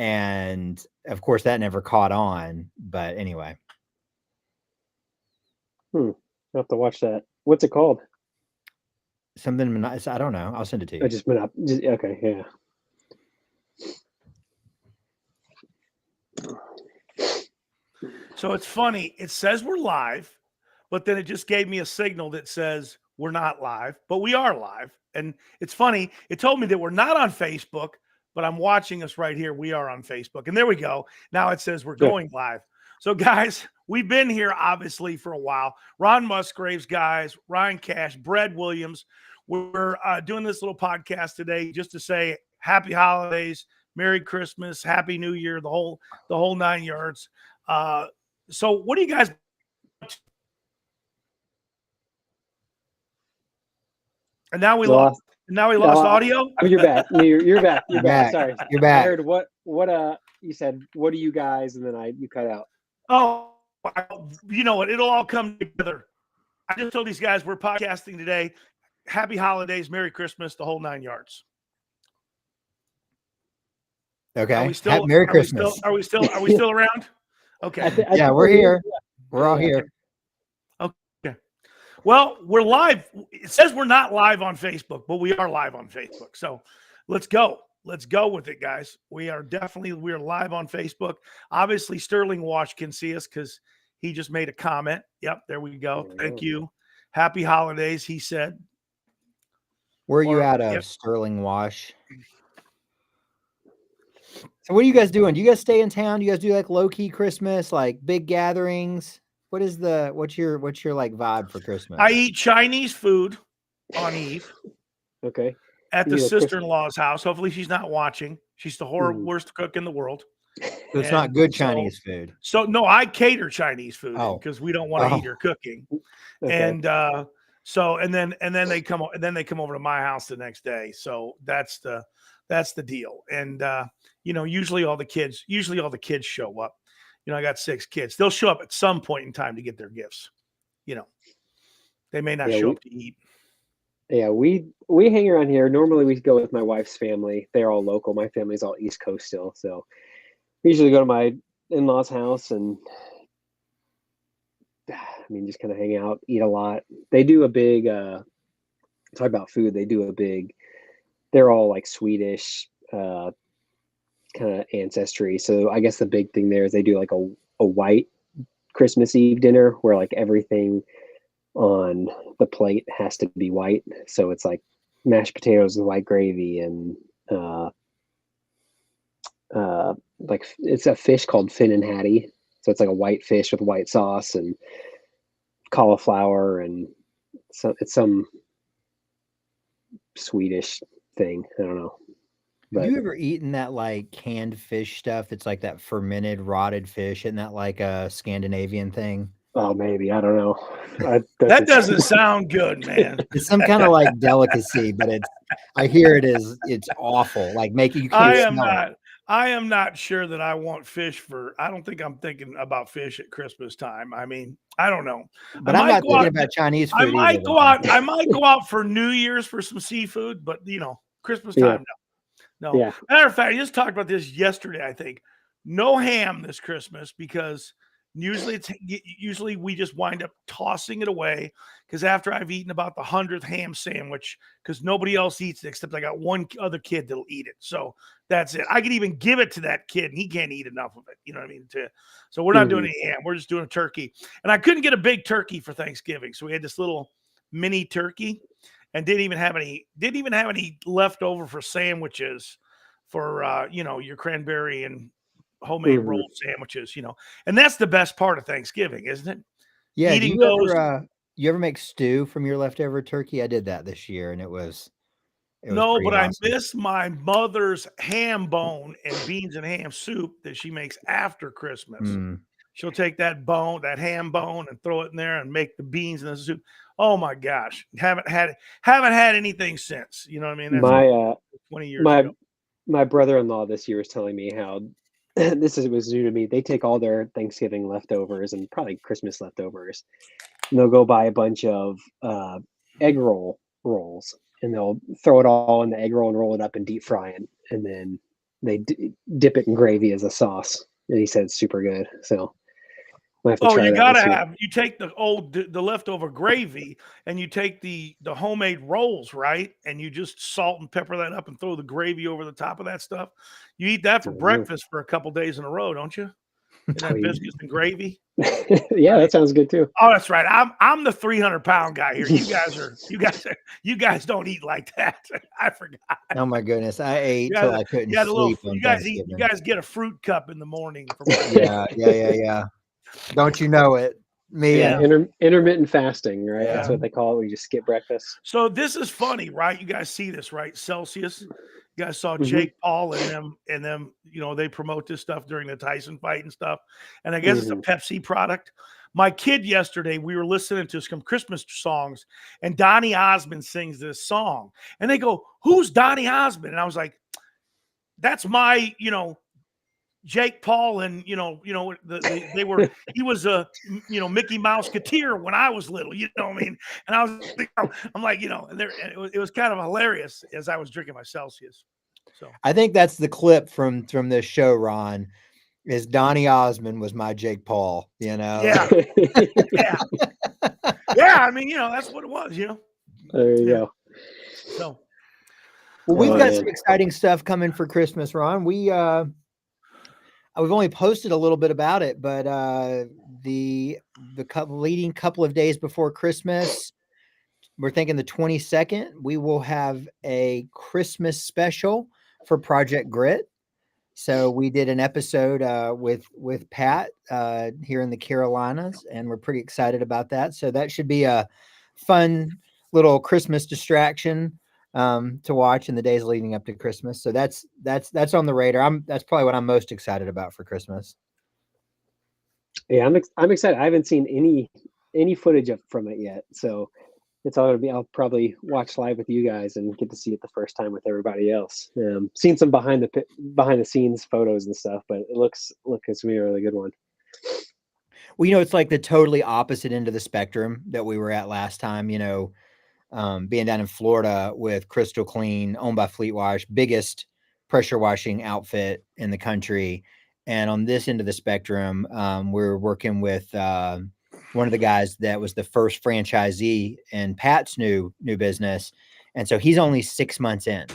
and of course that never caught on. But anyway, I'll have to watch that. What's it called? something I don't know. I'll send it to I you. just went up. Okay, yeah. So it's funny. It says we're live, but then it just gave me a signal that says we're not live, but we are live. And it's funny. It told me that we're not on Facebook, but I'm watching us right here. We are on Facebook. And there we go. Now it says we're going live. So, guys, we've been here obviously for a while. Ron Musgraves, guys, Ryan Cash, Brad Williams. We're doing this little podcast today just to say happy holidays, Merry Christmas, Happy New Year, the whole 9 yards. So what do you guys? And now we lost. Now we lost audio. You're back. You're back. You're back. Sorry, you're back. I heard what you said. What do you guys? And then you cut out. Oh, you know what? It'll all come together. I just told these guys we're podcasting today. Happy holidays, Merry Christmas, the whole 9 yards. Okay. Are we still, Merry Christmas. Are we still around? Okay. Yeah, we're here. We're all here. Okay. Well, we're live. It says we're not live on Facebook, but we are live on Facebook. So let's go. Let's go with it, guys. We're live on Facebook. Obviously, Sterling Wash can see us because he just made a comment. Yep, there we go. Thank you. Happy holidays, he said. Where are you out of, Sterling Wash? So what are you guys doing? Do you guys stay in town? Do you guys do like low-key Christmas, like big gatherings? What's your like vibe for Christmas? I eat Chinese food on Eve. Okay. At the sister-in-law's house. Hopefully she's not watching. She's the worst cook in the world. So it's not good Chinese food. So no, I cater Chinese food because we don't want to eat her cooking. Okay. And then they come over to my house the next day. So that's the deal. And usually all the kids show up. I got 6 kids. They'll show up at some point in time to get their gifts. They may not show up to eat. Yeah, we hang around here. Normally we go with my wife's family. They're all local. My family's all East Coast still. So we usually go to my in-laws' house and just kind of hang out, eat a lot. They do a big talk about food. They're all like Swedish kind of ancestry. So I guess the big thing there is they do like a white Christmas Eve dinner where like everything on the plate has to be white. So it's like mashed potatoes with white gravy and like it's a fish called Finn and Hattie. So it's like a white fish with white sauce and cauliflower, and so it's some Swedish thing. I don't know. Have you ever eaten that like canned fish stuff? It's like that fermented, rotted fish. Isn't that like a Scandinavian thing? Oh, maybe. I don't know. That doesn't sound good, man. It's some kind of like delicacy, but I hear it's awful. Like making you can't smell it. I am not sure that I want fish I don't think I'm thinking about fish at Christmas time. I mean, I don't know. But I'm not thinking about Chinese food. I might go out for New Year's for some seafood, but Christmas time, no. Yeah. Matter of fact, I just talked about this yesterday, I think. No ham this Christmas because usually we just wind up tossing it away because after I've eaten about the 100th ham sandwich, because nobody else eats it except I got one other kid that'll eat it. So that's it. I could even give it to that kid and he can't eat enough of it. You know what I mean? So we're not doing any ham. We're just doing a turkey. And I couldn't get a big turkey for Thanksgiving. So we had this little mini turkey and didn't even have any left over for sandwiches for, your cranberry and homemade roll sandwiches, and that's the best part of Thanksgiving, isn't it? Yeah. You ever make stew from your leftover turkey? I did that this year, and it was no, but awesome. I miss my mother's ham bone and beans and ham soup that she makes after Christmas. She'll take that ham bone, and throw it in there and make the beans and the soup. Oh my gosh, haven't had anything since. You know what I mean? That's 20 years ago. My brother-in-law this year was telling me how. Was new to me. They take all their Thanksgiving leftovers and probably Christmas leftovers, and they'll go buy a bunch of egg rolls, and they'll throw it all in the egg roll and roll it up and deep fry it, and then dip it in gravy as a sauce, and he said it's super good. So we'll have to Oh, try you that gotta this week. have. You take the leftover gravy, and you take the homemade rolls, right? And you just salt and pepper that up, and throw the gravy over the top of that stuff. You eat that for Mhm. breakfast for a couple days in a row, don't you? And Oh, that you- biscuits and gravy. Yeah, that sounds good too. Oh, that's right. I'm the 300-pound guy here. You guys don't eat like that. I forgot. Oh my goodness, I ate Yeah, till I couldn't You had a little. sleep on You guys Thanksgiving. get a fruit cup in the morning for breakfast. Yeah. Don't you know it? Me Yeah, and intermittent fasting, right? Yeah. That's what they call it. We just skip breakfast. So this is funny, right? You guys see this, right? Celsius. You guys saw Mhm. Jake Paul and them. You know, they promote this stuff during the Tyson fight and stuff. And I guess it's a Pepsi product. My kid yesterday, we were listening to some Christmas songs, and Donny Osmond sings this song. And they go, "Who's Donny Osmond?" And I was like, "That's my, Jake Paul, and they were. He was a Mickey Mouseketeer when I was little. You know what I mean?" And I'm like, and it was kind of hilarious as I was drinking my Celsius. So I think that's the clip from this show, Ron. Is Donny Osmond was my Jake Paul, yeah. I mean, that's what it was. There you go. So well, we've Oh, got man. some exciting stuff coming for Christmas, Ron. We've only posted a little bit about it, but the leading couple of days before Christmas, we're thinking the 22nd, we will have a Christmas special for Project Grit. So we did an episode with Pat here in the Carolinas, and we're pretty excited about that. So that should be a fun little Christmas distraction to watch in the days leading up to Christmas. So that's on the radar. That's probably what I'm most excited about for Christmas. Yeah, I'm excited. I haven't seen any footage from it yet, so it's all gonna be. I'll probably watch live with you guys and get to see it the first time with everybody else. Seen some behind the scenes photos and stuff, but it looks to be a really good one. Well, it's like the totally opposite end of the spectrum that we were at last time. Being down in Florida with Crystal Clean, owned by Fleet Wash, biggest pressure washing outfit in the country. And on this end of the spectrum, we're working with one of the guys that was the first franchisee in Pat's new business. And so he's only 6 months in.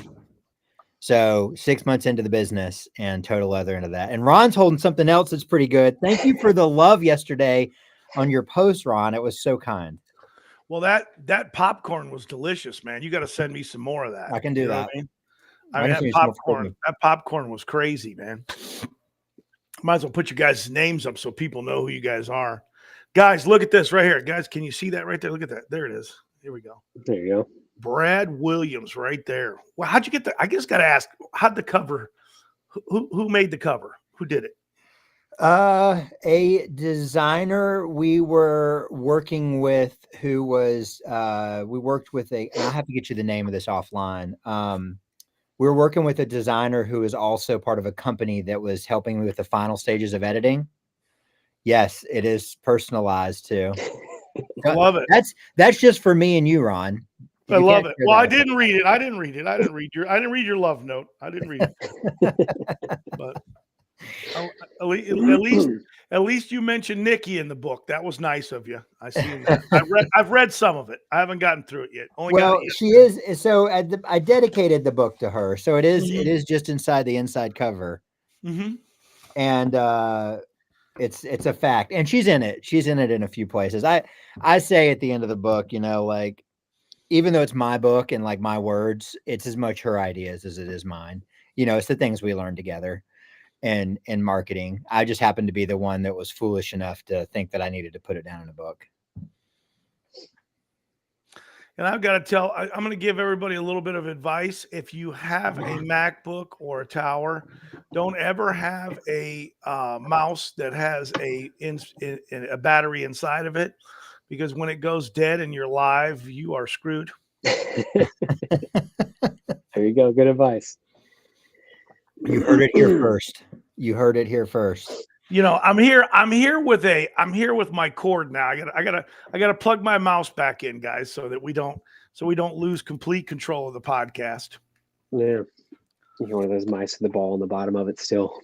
So 6 months into the business and total other into that. And Ron's holding something else that's pretty good. Thank you for the love yesterday on your post, Ron. It was so kind. Well, that popcorn was delicious, man. You got to send me some more of that. I can do You know that. what I mean? I I mean, can send you some more that popcorn was crazy, man. Might as well put your guys' names up so people know who you guys are. Guys, look at this right here. Guys, can you see that right there? Look at that. There it is. Here we go. There you go. Brad Williams right there. Well, how'd you get that? I just got to ask, how'd the cover, who made the cover? Who did it? A designer we were working with who was, we worked with and I'll have to get you the name of this offline. We were working with a designer who is also part of a company that was helping me with the final stages of editing. Yes, it is personalized too. I love it. That's just for me and you, Ron. I love it. Well, I didn't read it. I didn't read your love note. I didn't read it. But at least you mentioned Nikki in the book. That was nice of you. I see that. I've read some of it. I haven't gotten through it yet. She is. So I dedicated the book to her. So it is. It is just inside the inside cover. Mm-hmm. And it's a fact. And she's in it. She's in it in a few places. I say at the end of the book, like, even though it's my book and like my words, it's as much her ideas as it is mine. It's the things we learned together. And in marketing, I just happened to be the one that was foolish enough to think that I needed to put it down in a book. And I've got to tell, I'm going to give everybody a little bit of advice. If you have a MacBook or a Tower, don't ever have a mouse that has a battery inside of it, because when it goes dead and you're live, you are screwed. There you go. Good advice. You heard it here first. You heard it here first. I'm here with my cord now. I gotta plug my mouse back in, guys, so we don't lose complete control of the podcast. Yeah. You're one of those mice with the ball on the bottom of it still.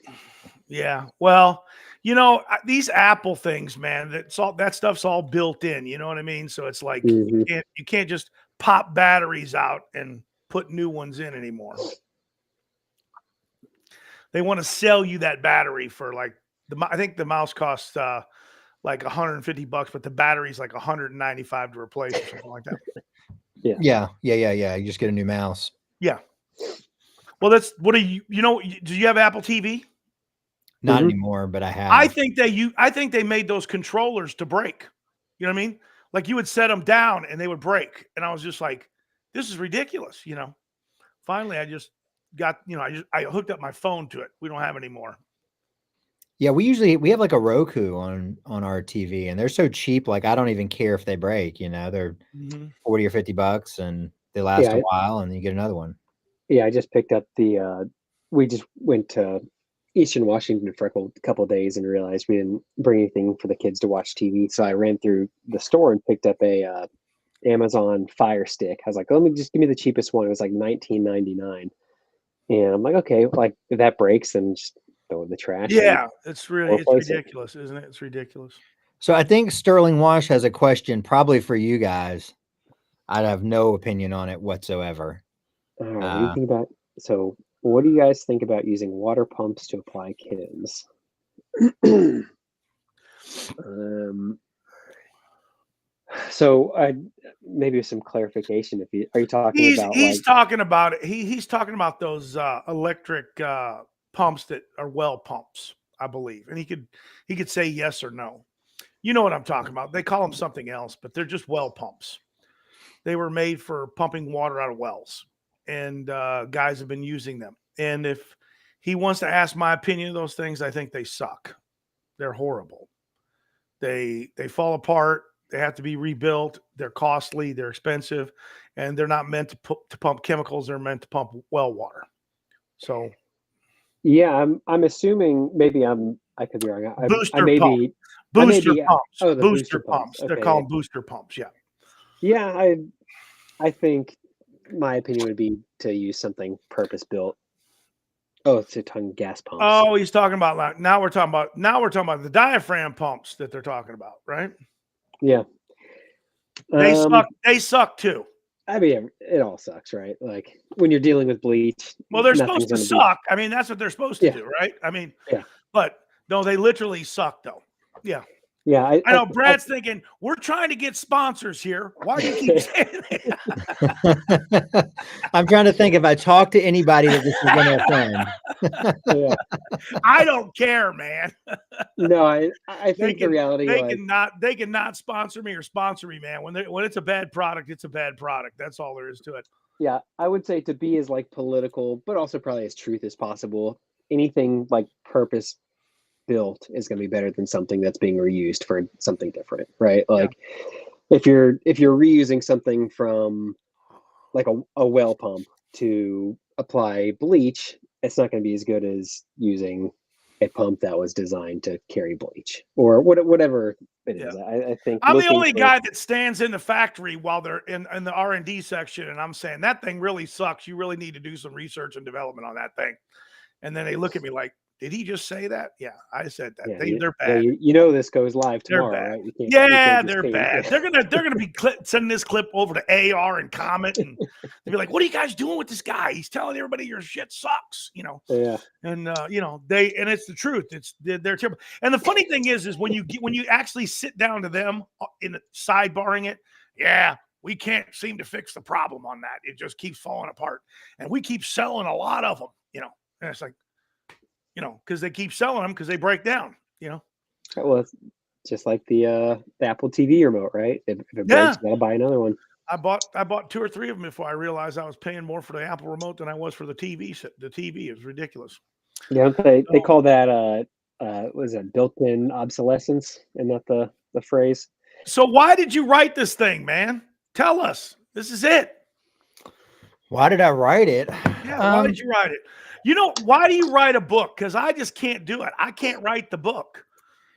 Yeah. Well, you know, these Apple things, man, that stuff's all built in, you know what I mean? So it's like Mhm. you can't just pop batteries out and put new ones in anymore. They want to sell you that battery for like I think the mouse costs like $150, but the battery's like $195 to replace or something like that. Yeah. You just get a new mouse. Yeah. Well, that's what do you know? Do you have Apple TV? Not Mhm. anymore, but I have. I think they made those controllers to break. You know what I mean? Like you would set them down and they would break. And I was just like, this is ridiculous, you know. Finally, I just got, you know, I hooked up my phone to it. We don't have any more. Yeah, we have like a Roku on our TV, and they're so cheap. Like I don't even care if they break. You know, they're Mhm. 40 or $50, and they last Yeah, a while, and then you get another one. yeah. I just picked up the. We just went to Eastern Washington for a couple of days and realized we didn't bring anything for the kids to watch TV. So I ran through the store and picked up a Amazon Fire Stick. I was like, let me just give me the cheapest one. It was like $19.99, and I'm like, okay, like if that breaks, then just throw it in the trash. And Yeah, it's replace it. ridiculous, isn't it? It's ridiculous. So I think Sterling Wash has a question, probably for you guys. I'd have no opinion on it whatsoever. All right, what do you think about? So, what do you guys think about using water pumps to apply kittens? So, maybe with some clarification. If you are you talking about He's like talking about it. He's talking about those electric pumps that are well pumps, I believe. And he could say yes or no. You know what I'm talking about. They call them something else, but they're just well pumps. They were made for pumping water out of wells, and guys have been using them. And if he wants to ask my opinion of those things, I think they suck. They're horrible. They fall apart. They have to be rebuilt. They're costly. They're expensive, and they're not meant to pump chemicals. They're meant to pump well water. So yeah, I'm assuming maybe I could be wrong. I booster may pump, be I may booster be pumps, oh the booster pumps. pumps. They're Okay, called booster pumps. Yeah. yeah, I think my opinion would be to use something purpose built. Oh, it's a ton gas pumps. Oh, he's talking about now. We're talking about the diaphragm pumps that they're talking about, right? Yeah, They suck. They suck too. I mean, it all sucks, right? Like when you're dealing with bleach. Well, they're nothing's supposed to gonna be- suck. I mean, that's what they're supposed to Yeah. do, right? I mean, Yeah. But no, they literally suck, though. Yeah. Yeah, I know Brad's thinking, we're trying to get sponsors here. Why do you keep saying that? I'm trying to think if I talk to anybody that this is going to offend. Yeah. I don't care, man. No, I think the reality they cannot sponsor me or sponsor me, man. When it's a bad product, it's a bad product. That's all there is to it. yeah, I would say to be as like political, but also probably as truth as possible. Anything like purpose built is going to be better than something that's being reused for something different, right? Like if you're reusing something from like a well pump to apply bleach, it's not going to be as good as using a pump that was designed to carry bleach or whatever it is. I think I'm the only guy that stands in the factory while they're in the R&D section, and I'm saying that thing really sucks. You really need to do some research and development on that thing. And then they look at me like, did he just say that? Yeah, I said that. Yeah, They're bad. You know this goes live tomorrow, right? They're bad. They're gonna be sending this clip over to AR and comment, and they'll be like, "What are you guys doing with this guy? He's telling everybody your shit sucks," you know. Yeah. And and it's the truth. They're terrible. And the funny thing is when you actually sit down to them in sidebarring it, yeah, we can't seem to fix the problem on that. It just keeps falling apart, and we keep selling a lot of them, you know. And it's like, you know, because they keep selling them because they break down, you know. Well, it's just like the Apple TV remote, right? If it breaks, you gotta buy another one. I bought 2 or 3 of them before I realized I was paying more for the Apple remote than I was for the TV. The TV is ridiculous. Yeah, they call that was it built-in obsolescence? Isn't that the phrase? So why did you write this thing, man? Tell us. This is it. Why did I write it? Yeah, why did you write it? You know, why do you write a book? Because I just can't do it. I can't write the book.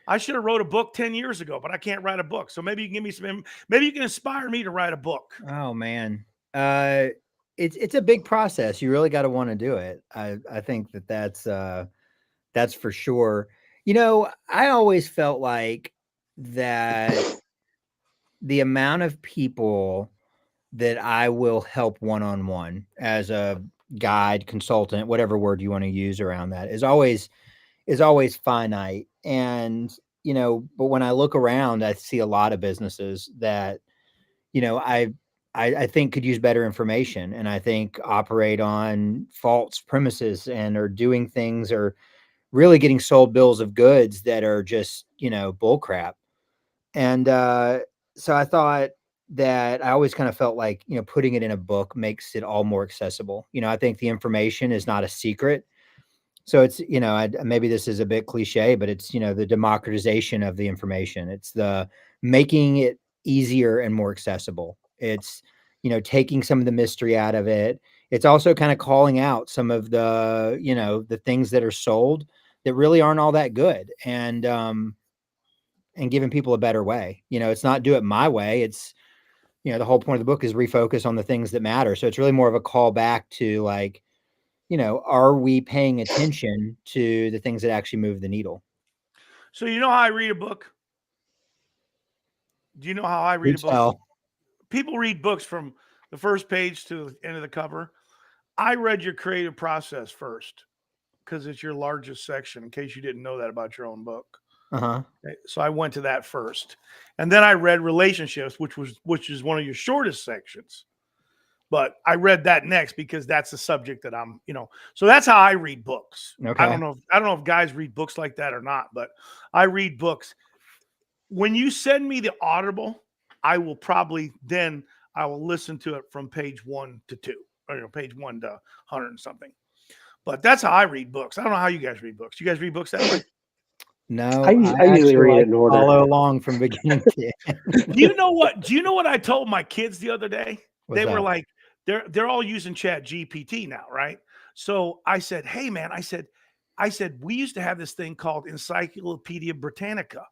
I should have wrote a book 10 years ago, but I can't write a book. So maybe you can give me maybe you can inspire me to write a book. Oh man. it's a big process. You really got to want to do it. I think that's for sure. You know, I always felt like that the amount of people that I will help one-on-one as a guide, consultant, whatever word you want to use around that is always finite. And, you know, but when I look around, I see a lot of businesses that, you know, I think could use better information, and I think operate on false premises and are doing things, or really getting sold bills of goods that are just, you know, bull crap. And so I thought that I always kind of felt like, you know, putting it in a book makes it all more accessible. You know, I think the information is not a secret. So it's, you know, maybe this is a bit cliche, but it's, you know, the democratization of the information. It's the making it easier and more accessible. It's, you know, taking some of the mystery out of it. It's also kind of calling out some of the, you know, the things that are sold that really aren't all that good. And giving people a better way. You know, it's not do it my way. It's, you know, the whole point of the book is refocus on the things that matter. So it's really more of a call back to, like, you know, are we paying attention to the things that actually move the needle? So you know how I read a book? Do you know how I read Do a book? tell. People read books from the first page to the end of the cover. I read your creative process first because it's your largest section, in case you didn't know that about your own book. Uh-huh. Okay, so I went to that first. And then I read relationships, which is one of your shortest sections. But I read that next because that's the subject that I'm, you know. So that's how I read books. I Okay. don't know if guys read books like that or not, but I read books. When you send me the Audible, I will listen to it from page 1 to 2, or, you know, page 1 to 100 and something. But that's how I read books. I don't know how you guys read books. You guys read books that way? No, I usually actually read it like in to order. follow along from beginning to end. Do you know what I told my kids the other day? What's They were that? like, they're all using Chat GPT now, right? So I said, hey man, I said, we used to have this thing called Encyclopedia Britannica.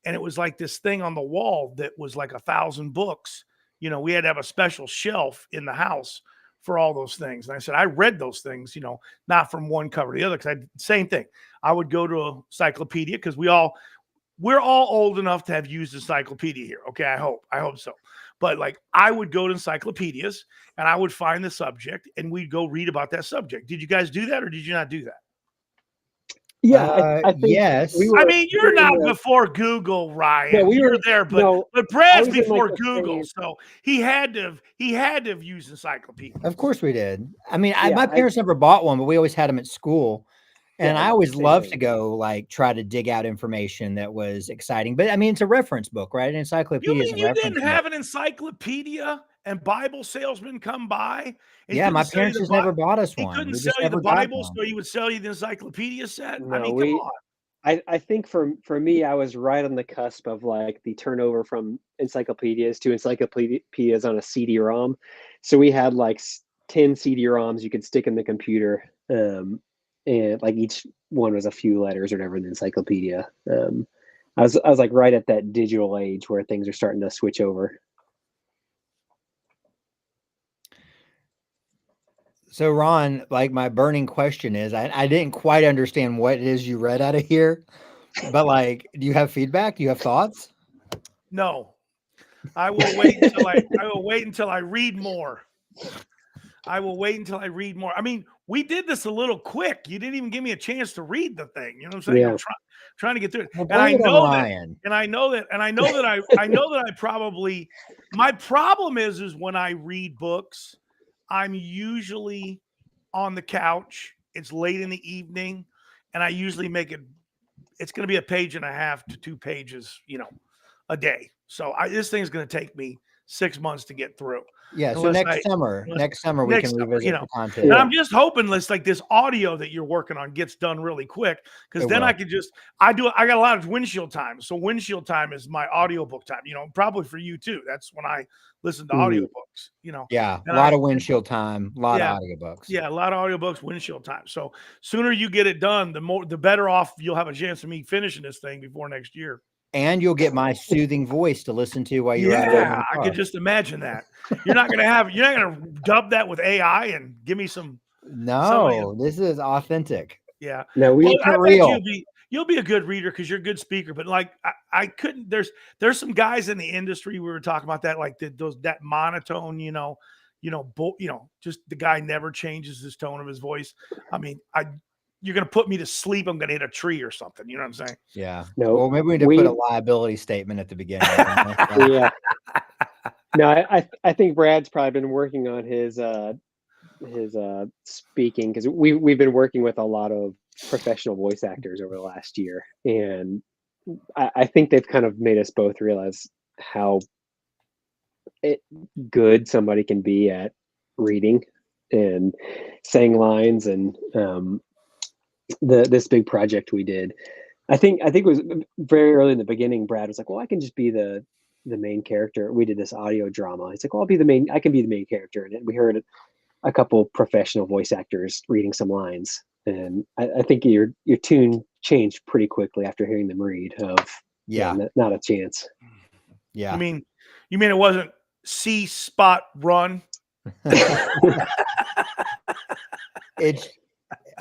And it was like this thing on the wall that was like 1,000 books. You know, we had to have a special shelf in the house for all those things. And I said, I read those things, you know, not from one cover to the other, because same thing. I would go to a encyclopedia because we're all old enough to have used encyclopedia here. Okay, I hope so. But like, I would go to encyclopedias and I would find the subject and we'd go read about that subject. Did you guys do that, or did you not do that? Yeah, I think yes. I mean, you're not before Google, Ryan. Yeah, we You're were there, but no, but I Brad's was in, like, before the Google, phase. so he had to have used encyclopedia. Of course we did. I mean, Yeah, my parents never bought one, but we always had them at school. And Yeah, I always same loved thing. to go, like, try to dig out information that was exciting. But I mean, it's a reference book, right? An You encyclopedia is mean a you reference didn't book. have an encyclopedia and Bible salesman come by and he Yeah, my couldn't sell you parents the just never bought us he one. couldn't We sell just you the never got Bible, one. so he would sell you the encyclopedia set? I No, mean, come on. I think for me, I was right on the cusp of, like, the turnover from encyclopedias to encyclopedias on a CD-ROM. So we had like 10 CD-ROMs you could stick in the computer, and like each one was a few letters or whatever in the encyclopedia. I was like right at that digital age where things are starting to switch over. So, Ron, like, my burning question is, I didn't quite understand what it is you read out of here, but, like, do you have feedback? Do you have thoughts? No. I will wait until I read more. I will wait until I read more. I mean, we did this a little quick. You didn't even give me a chance to read the thing. You know what I'm saying? Yeah. I'm trying to get through it. Well, And I blame it on know that, Ryan. and I know that, and I know that I probably, my problem is when I read books, I'm usually on the couch. It's late in the evening, and I usually it's going to be a page and a half to 2 pages, you know, a day. So this thing's going to take me 6 months to get through. Yeah, so Unless next summer we next can summer, revisit you know. the content. And Yeah. I'm just hoping like this audio that you're working on gets done really quick, because It then will. I could just I got a lot of windshield time. So windshield time is my audiobook time, you know, probably for you too. That's when I listen to audiobooks, you know. Yeah, a And lot of windshield time, a lot Yeah. of audiobooks. Yeah, a lot of audiobooks, windshield time. So sooner you get it done, the better off you'll have a chance of me finishing this thing before next year. and you'll get my soothing voice to listen to while you're out Yeah, in the I car. could just imagine that. You're not gonna dub that with AI and give me some. No, this is authentic. Yeah. No, Well, Keep it I bet real. you'll be a good reader because you're a good speaker. But like I couldn't. There's some guys in the industry we were talking about that like that monotone. Just the guy never changes his tone of his voice. I mean, you're gonna put me to sleep. I'm gonna hit a tree or something. You know what I'm saying? Yeah. No, Well, maybe we need to put a liability statement at the beginning. yeah. No, I think Brad's probably been working on his speaking, because we've been working with a lot of professional voice actors over the last year, and I think they've kind of made us both realize how good somebody can be at reading and saying lines. And this big project we did, I think it was very early in the beginning. Brad was like, well, I can just be the main character. We did this audio drama. He's like, well, I can be the main character in it. We heard a couple professional voice actors reading some lines, and I think your tune changed pretty quickly after hearing them read. Not a chance. Yeah. You mean it wasn't C spot run?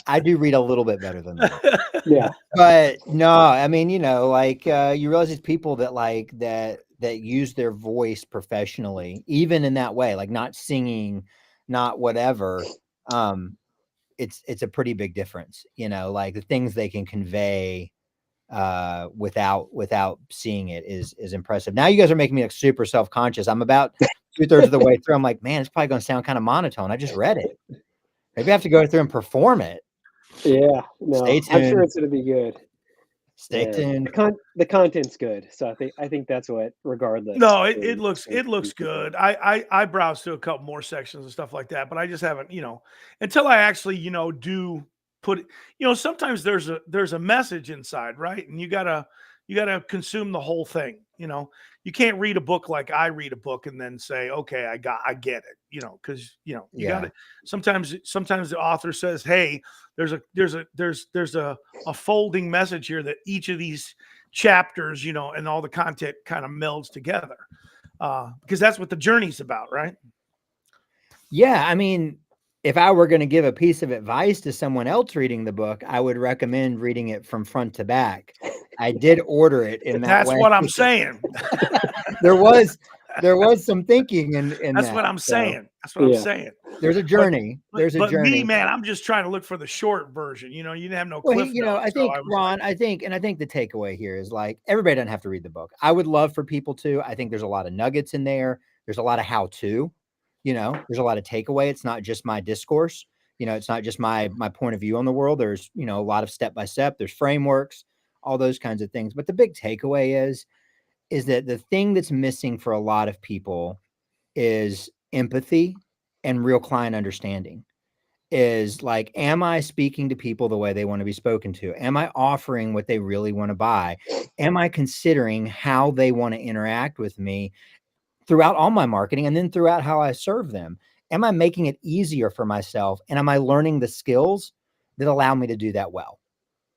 I do read a little bit better than that. Yeah. But no, I mean, you realize it's people that use their voice professionally, even in that way, like not singing, not whatever. It's a pretty big difference, like the things they can convey without seeing it is impressive. Now you guys are making me super self-conscious. I'm about 2/3 of the way through. I'm like, man, it's probably going to sound kind of monotone. I just read it. Maybe I have to go through and perform it. Yeah, no, Stay tuned. I'm sure it's going to be good. Stay tuned. The content's good, so I think that's what, regardless. No, it looks good. I browsed through a couple more sections and stuff like that, but I just haven't, until I actually, do put it. Sometimes there's a message inside, right? And you gotta consume the whole thing. You can't read a book like I read a book and then say, okay, I get it. Because you got to. Sometimes the author says, hey, there's a folding message here that each of these chapters, and all the content kind of melds together, because that's what the journey's about, right? Yeah, I mean, if I were going to give a piece of advice to someone else reading the book, I would recommend reading it from front to back. I did order it in that way. That's what I'm saying. there was some thinking in that's that, what I'm so. saying. That's what I'm saying. There's a journey. There's a journey. Me, man, I'm just trying to look for the short version. You didn't have no cliff notes, I think, Ron, I think the takeaway here is like, everybody doesn't have to read the book. I would love for people to. I think there's a lot of nuggets in there. There's a lot of how-to, there's a lot of takeaway. It's not just my discourse. It's not just my point of view on the world. There's, a lot of step-by-step. There's frameworks, all those kinds of things. But the big takeaway is that the thing that's missing for a lot of people is empathy and real client understanding. Is like, am I speaking to people the way they want to be spoken to? Am I offering what they really want to buy? Am I considering how they want to interact with me throughout all my marketing and then throughout how I serve them? Am I making it easier for myself? And am I learning the skills that allow me to do that well?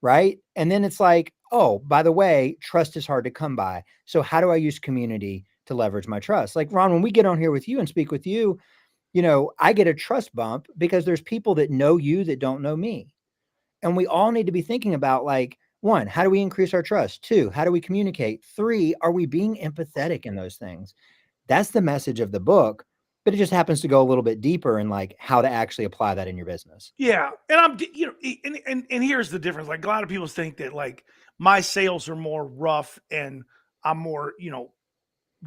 Right. And then it's like, oh, by the way, trust is hard to come by. So how do I use community to leverage my trust? Like, Ron, when we get on here with you and speak with you, I get a trust bump because there's people that know you that don't know me. And we all need to be thinking about, like, 1, how do we increase our trust? 2, how do we communicate? 3, are we being empathetic in those things? That's the message of the book, but it just happens to go a little bit deeper in like how to actually apply that in your business. Yeah. And and here's the difference. Like, a lot of people think that like my sales are more rough and I'm more,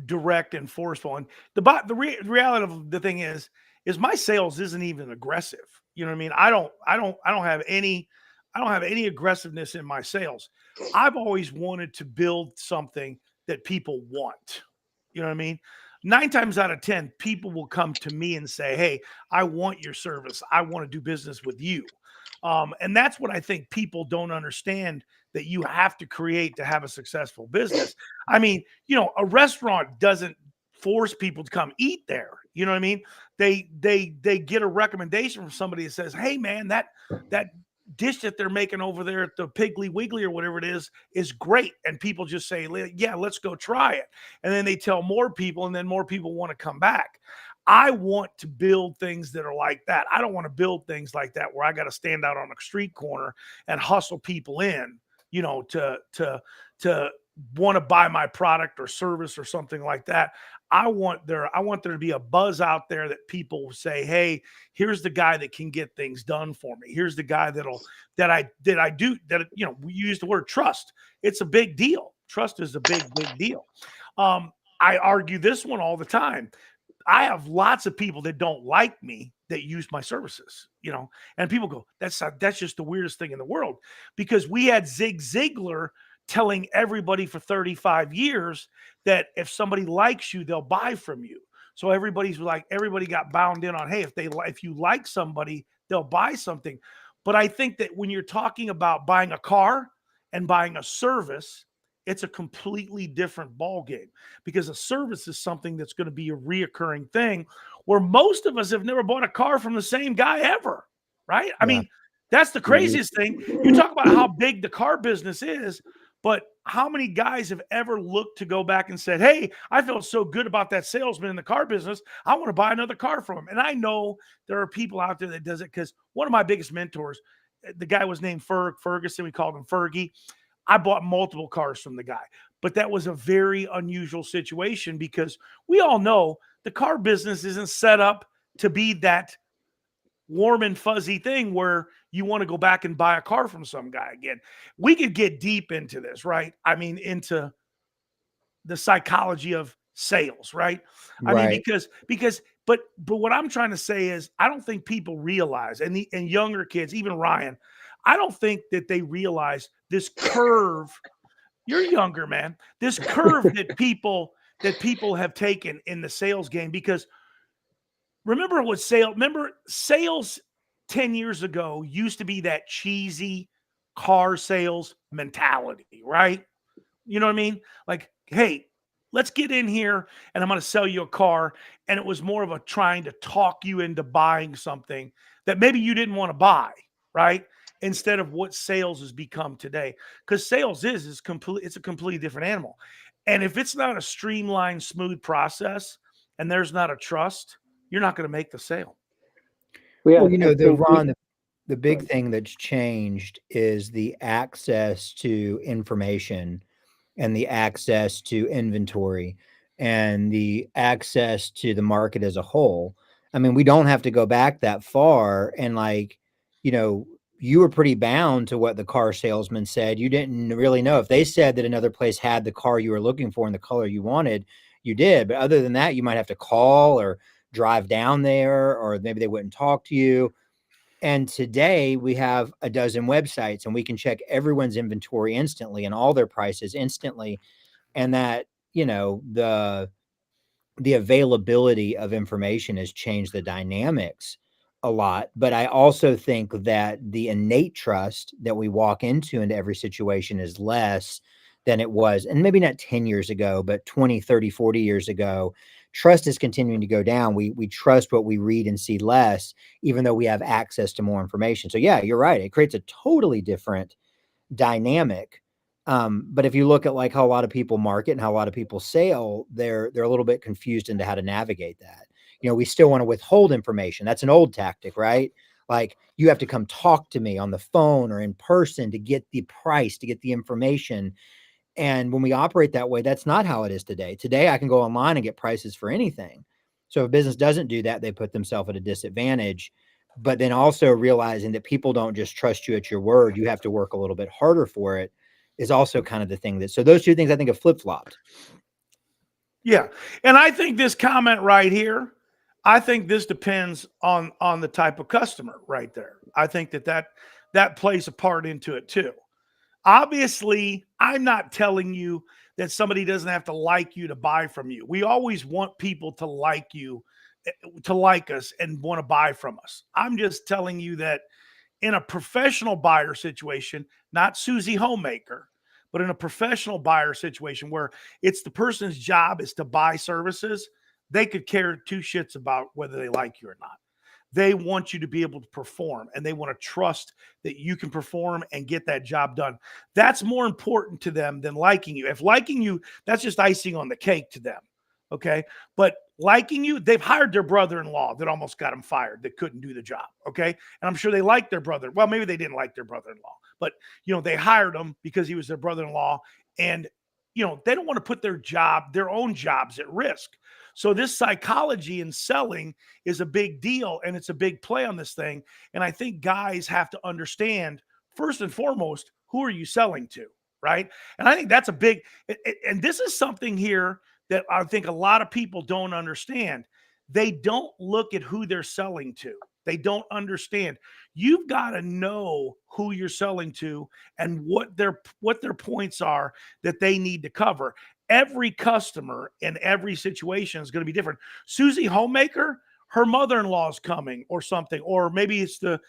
direct and forceful. And the reality of the thing is my sales isn't even aggressive. You know what I mean? I don't have any aggressiveness in my sales. I've always wanted to build something that people want. You know what I mean? 9 times out of 10, people will come to me and say, hey, I want your service. I want to do business with you. And that's what I think people don't understand, that you have to create to have a successful business. I mean, a restaurant doesn't force people to come eat there. You know what I mean? They get a recommendation from somebody that says, hey man, that dish that they're making over there at the Piggly Wiggly or whatever it is great. And people just say, yeah, let's go try it. And then they tell more people, and then more people want to come back. I want to build things that are like that. I don't want to build things like that where I got to stand out on a street corner and hustle people in, to want to buy my product or service or something like that. I want there to be a buzz out there that people say, hey, here's the guy that can get things done for me. Here's the guy we use the word trust. It's a big deal. Trust is a big deal. I argue this one all the time. I have lots of people that don't like me that use my services, and people go, that's just the weirdest thing in the world, because we had Zig Ziglar telling everybody for 35 years that if somebody likes you, they'll buy from you. So everybody got bound in on, hey, if you like somebody, they'll buy something. But I think that when you're talking about buying a car and buying a service, it's a completely different ballgame, because a service is something that's going to be a reoccurring thing, where most of us have never bought a car from the same guy ever, right? I mean, that's the craziest thing. You talk about how big the car business is, but how many guys have ever looked to go back and said, hey, I felt so good about that salesman in the car business, I want to buy another car from him. And I know there are people out there that does it, because one of my biggest mentors, the guy was named Ferguson. We called him Fergie. I bought multiple cars from the guy, but that was a very unusual situation, because we all know the car business isn't set up to be that warm and fuzzy thing where you want to go back and buy a car from some guy again. We could get deep into this, right? I mean, into the psychology of sales, right? I mean, but what I'm trying to say is, I don't think people realize, and younger kids, even Ryan, I don't think that they realize this curve. You're younger, man. This curve that people have taken in the sales game, because remember sales 10 years ago used to be that cheesy car sales mentality, right? You know what I mean? Like, hey, let's get in here and I'm going to sell you a car. And it was more of a trying to talk you into buying something that maybe you didn't want to buy, right? Instead of what sales has become today. Because sales it's a completely different animal. And if it's not a streamlined, smooth process and there's not a trust, you're not going to make the sale. Well, Ron, the big thing that's changed is the access to information and the access to inventory and the access to the market as a whole. I mean, we don't have to go back that far. And you were pretty bound to what the car salesman said. You didn't really know if they said that another place had the car you were looking for in the color you wanted, you did. But other than that, you might have to call or drive down there, or maybe they wouldn't talk to you. And today we have a dozen websites and we can check everyone's inventory instantly and all their prices instantly. And that, the availability of information has changed the dynamics a lot. But I also think that the innate trust that we walk into every situation is less than it was. And maybe not 10 years ago, but 20, 30, 40 years ago. Trust is continuing to go down. We trust what we read and see less, even though we have access to more information. So yeah, you're right. It creates a totally different dynamic. But if you look at how a lot of people market and how a lot of people sell, they're a little bit confused into how to navigate that. We still want to withhold information. That's an old tactic, right? Like, you have to come talk to me on the phone or in person to get the price, to get the information. And when we operate that way, that's not how it is today. Today, I can go online and get prices for anything. So if a business doesn't do that, they put themselves at a disadvantage. But then also realizing that people don't just trust you at your word, you have to work a little bit harder for it, is also kind of the thing so those two things I think have flip-flopped. Yeah. And I think this comment right here, I think this depends on the type of customer right there. I think that plays a part into it too. Obviously, I'm not telling you that somebody doesn't have to like you to buy from you. We always want people to like you, to like us and want to buy from us. I'm just telling you that in a professional buyer situation, not Susie Homemaker, but in a professional buyer situation where it's the person's job is to buy services, they could care two shits about whether they like you or not. They want you to be able to perform, and they want to trust that you can perform and get that job done. That's more important to them than liking you. If liking you, that's just icing on the cake to them. Okay. But liking you, they've hired their brother-in-law that almost got him fired, that couldn't do the job. Okay. And I'm sure they liked their brother. Well, maybe they didn't like their brother-in-law, but they hired him because he was their brother-in-law. And they don't want to put their own jobs at risk. So this psychology in selling is a big deal, and it's a big play on this thing. And I think guys have to understand, first and foremost, who are you selling to, right? And I think that's a big, and this is something here that I think a lot of people don't understand. They don't look at who they're selling to. They don't understand. You've got to know who you're selling to and what their points are that they need to cover. Every customer in every situation is going to be different. Susie Homemaker, her mother-in-law is coming or something, or maybe it's the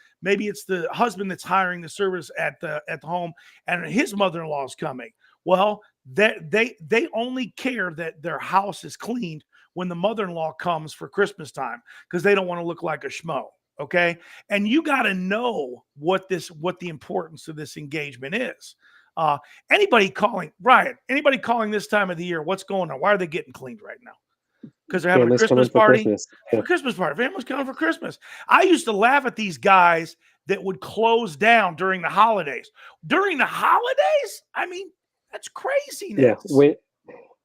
husband that's hiring the service at the home, and his mother-in-law is coming. Well, they only care that their house is cleaned when the mother-in-law comes for Christmas time, because they don't want to look like a schmo. Okay. And you got to know what the importance of this engagement is. Anybody calling this time of the year, what's going on? Why are they getting cleaned right now? Because they're having a Christmas party. For Christmas party. Family's coming for Christmas. I used to laugh at these guys that would close down during the holidays. During the holidays? I mean, that's craziness.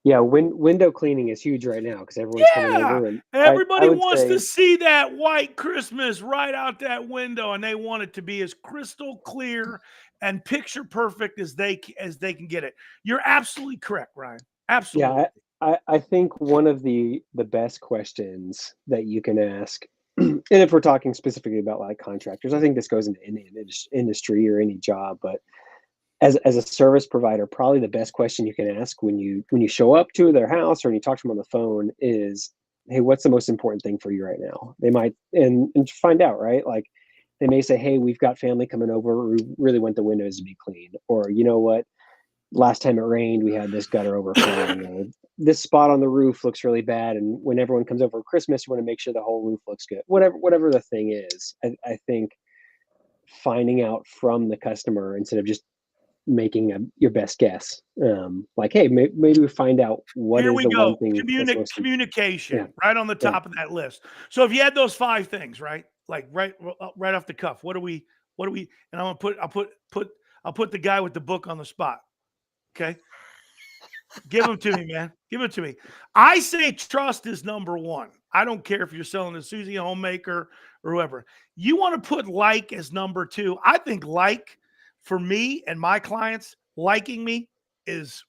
Window cleaning is huge right now because everyone's coming over. And everybody wants to see that white Christmas right out that window, and they want it to be as crystal clear and picture perfect as they can get it. You're absolutely correct, Ryan. Absolutely. Yeah, I think one of the best questions that you can ask, and if we're talking specifically about like contractors, I think this goes into any industry or any job, but as a service provider, probably the best question you can ask when you show up to their house or when you talk to them on the phone is, hey, what's the most important thing for you right now? They might, and find out, right? Like they may say, hey, we've got family coming over. We really want the windows to be clean. Or, you know what? Last time it rained, we had this gutter overflowing. Or this spot on the roof looks really bad. And when everyone comes over for Christmas, you want to make sure the whole roof looks good. Whatever the thing is, I think finding out from the customer instead of just making your best guess, like, hey, maybe we find out what Here is we the go. one thing. Communication, right on the top of that list. So if you had those 5 things, right, like right off the cuff, what do we? And I'll put the guy with the book on the spot. Okay, give them to me, man. Give it to me. I say trust is number 1. I don't care if you're selling to Susie Homemaker or whoever. You want to put like as number 2. I think like, for me and my clients, liking me is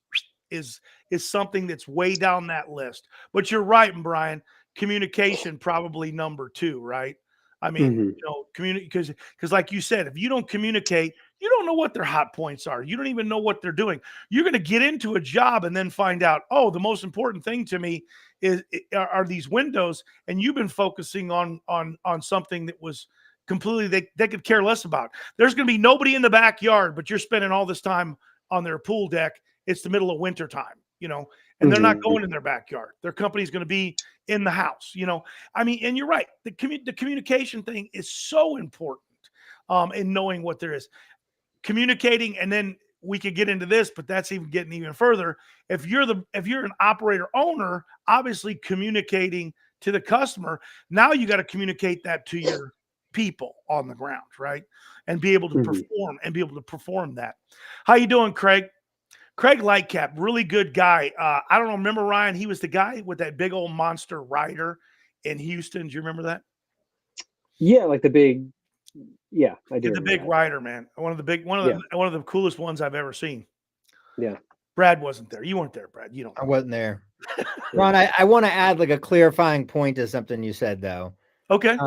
something that's way down that list. But you're right, Brian. Communication probably number 2, right? I mean, because like you said, if you don't communicate, you don't know what their hot points are. You don't even know what they're doing. You're going to get into a job and then find out, oh, the most important thing to me are these windows, and you've been focusing on something that was completely they could care less about. There's going to be nobody in the backyard, but you're spending all this time on their pool deck. It's the middle of winter time, and they're not going in their backyard. Their company's going to be in the house, I mean, and you're right. The communication thing is so important in knowing what there is. Communicating, and then we could get into this, but that's getting even further. If you're an operator owner, obviously communicating to the customer, now you got to communicate that to your people on the ground, right? And be able to perform that. How you doing, Craig? Craig Lightcap, really good guy. I don't know, remember Ryan? He was the guy with that big old monster rider in Houston. Do you remember that? Yeah, like the big. Yeah, I do. The big rider, man. One of the coolest ones I've ever seen. Yeah. Brad wasn't there. You weren't there, Brad. You don't know. I wasn't there. Ron, I want to add like a clarifying point to something you said, though. Okay.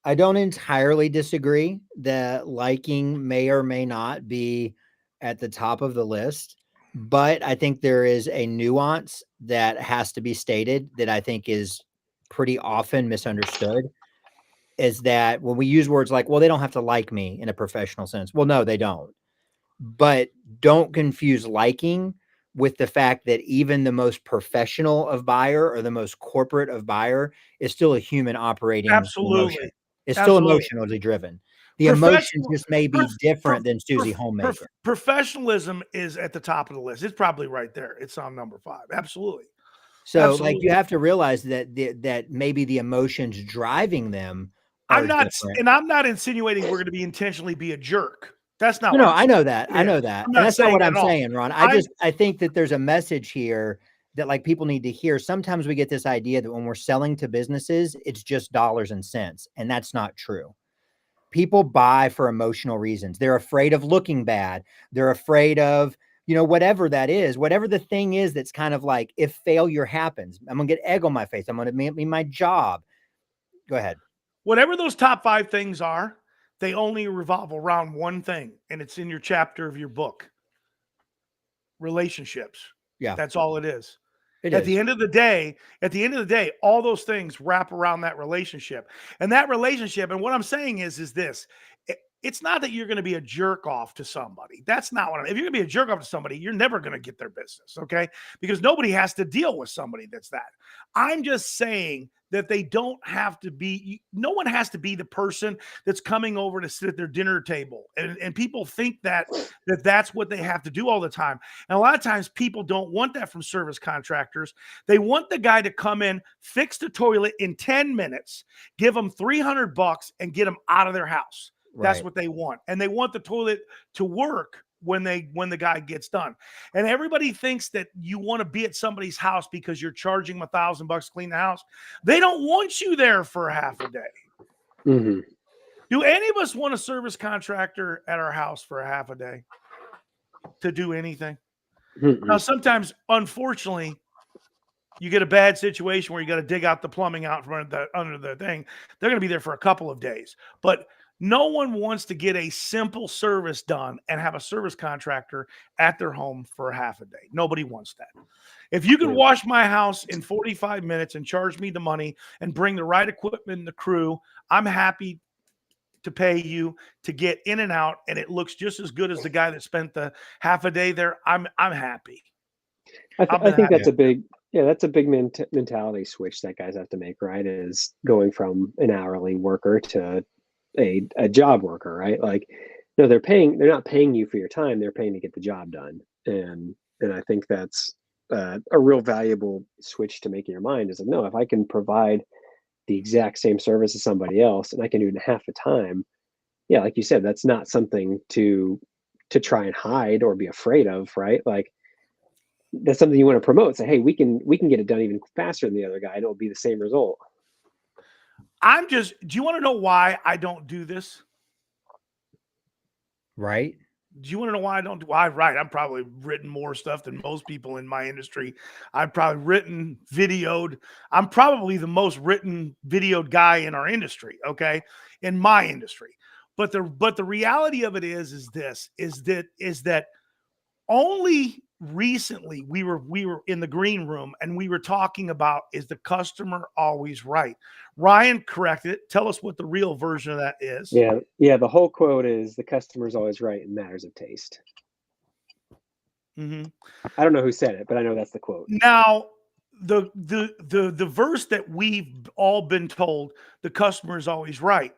I don't entirely disagree that liking may or may not be at the top of the list, but I think there is a nuance that has to be stated that I think is pretty often misunderstood, is that when we use words like, well, they don't have to like me in a professional sense. Well, no, they don't. But don't confuse liking with the fact that even the most professional of buyer or the most corporate of buyer is still a human operating. Absolutely. Emotion. It's still Absolutely. emotionally driven. The emotions Professional- just may be prof- different than prof- Susie prof- Homemaker. Professionalism is at the top of the list. It's probably right there. It's on number 5. Absolutely. So, Absolutely. like, you have to realize that that maybe the emotions driving them are I'm not, different. and I'm not insinuating we're going to be intentionally be a jerk. That's not. No, what I'm I know that. I Yeah. know that. I'm And not that's not saying what that I'm at all. saying, Ron. I think that there's a message here that like people need to hear. Sometimes we get this idea that when we're selling to businesses, it's just dollars and cents, and that's not true. People buy for emotional reasons. They're afraid of looking bad. They're afraid of, whatever that is, whatever the thing is that's kind of like, if failure happens, I'm going to get egg on my face. I'm going to make me my job. Go ahead. Whatever those top 5 things are, they only revolve around one thing, and it's in your chapter of your book. Relationships. Yeah. That's all it is. At the end of the day, all those things wrap around that relationship. And that relationship, and what I'm saying is this. It's not that you're going to be a jerk off to somebody. That's not what if you're going to be a jerk off to somebody, you're never going to get their business, okay? Because nobody has to deal with somebody that's that. I'm just saying that they don't have to be, no one has to be the person that's coming over to sit at their dinner table. And people think that's what they have to do all the time. And a lot of times people don't want that from service contractors. They want the guy to come in, fix the toilet in 10 minutes, give them $300 and get them out of their house. That's what they want. And they want the toilet to work when the guy gets done. And everybody thinks that you want to be at somebody's house because you're charging them $1,000 to clean the house. They don't want you there for half a day. Mm-hmm. Do any of us want a service contractor at our house for a half a day to do anything? Mm-hmm. Now, sometimes, unfortunately, you get a bad situation where you got to dig out the plumbing out from under the thing. They're going to be there for a couple of days. But no one wants to get a simple service done and have a service contractor at their home for half a day. Nobody wants that. If you can wash my house in 45 minutes and charge me the money and bring the right equipment and the crew, I'm happy to pay you to get in and out, and it looks just as good as the guy that spent the half a day there. I'm happy. I think that's a big mentality switch that guys have to make, right? Is going from an hourly worker to a job worker, right? Like, no, they're not paying you for your time. They're paying to get the job done. And I think that's a real valuable switch to make in your mind is like, no, if I can provide the exact same service as somebody else and I can do it in half the time. Yeah. Like you said, that's not something to try and hide or be afraid of, right? Like that's something you want to promote. Say, hey, we can get it done even faster than the other guy and it'll be the same result. Do you want to know why I don't do this? Right. Do you want to know why I don't do? Right. I've probably written more stuff than most people in my industry. I've probably written, videoed. I'm probably the most written, videoed guy in our industry. Okay. In my industry. But the reality of it is that only recently we were in the green room and we were talking about, is the customer always right? Ryan corrected it. Tell us what the real version of that is. Yeah. The whole quote is the customer's always right in matters of taste. Mm-hmm. I don't know who said it, but I know that's the quote. Now, the verse that we've all been told, the customer is always right.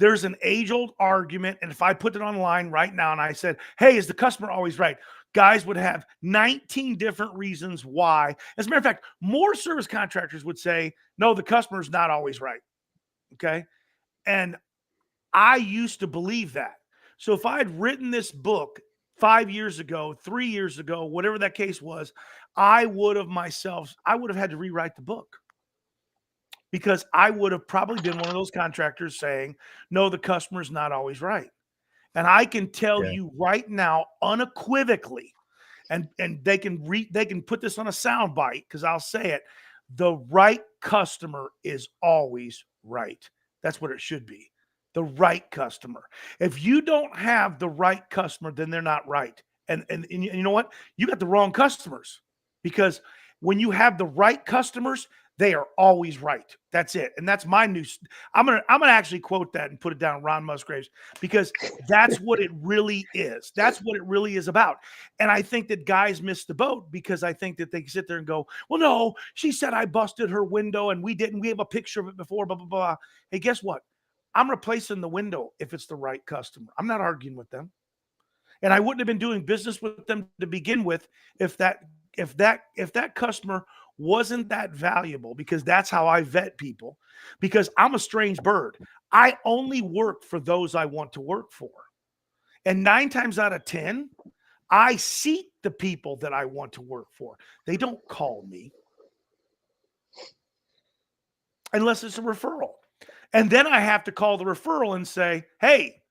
There's an age-old argument, and if I put it online right now and I said, hey, is the customer always right? Guys would have 19 different reasons why. As a matter of fact, more service contractors would say, no, the customer's not always right. Okay. And I used to believe that. So if I had written this book 5 years ago, 3 years ago, whatever that case was, I would have had to rewrite the book. Because I would have probably been one of those contractors saying, no, the customer's not always right. And I can tell you right now, unequivocally, and they can put this on a sound bite because I'll say it, the right customer is always right. That's what it should be. The right customer. If you don't have the right customer, then they're not right. And you know what? You got the wrong customers, because when you have the right customers, they are always right. That's it. And that's my new. I'm gonna actually quote that and put it down, Ron Musgraves, because that's what it really is. That's what it really is about. And I think that guys miss the boat because I think that they sit there and go, well, no, she said I busted her window and we didn't. We have a picture of it before, blah, blah, blah. Hey, guess what? I'm replacing the window if it's the right customer. I'm not arguing with them. And I wouldn't have been doing business with them to begin with if that customer wasn't that valuable, because that's how I vet people, because I'm a strange bird. I only work for those I want to work for. And 9 times out of 10, I seek the people that I want to work for. They don't call me unless it's a referral. And then I have to call the referral and say, hey,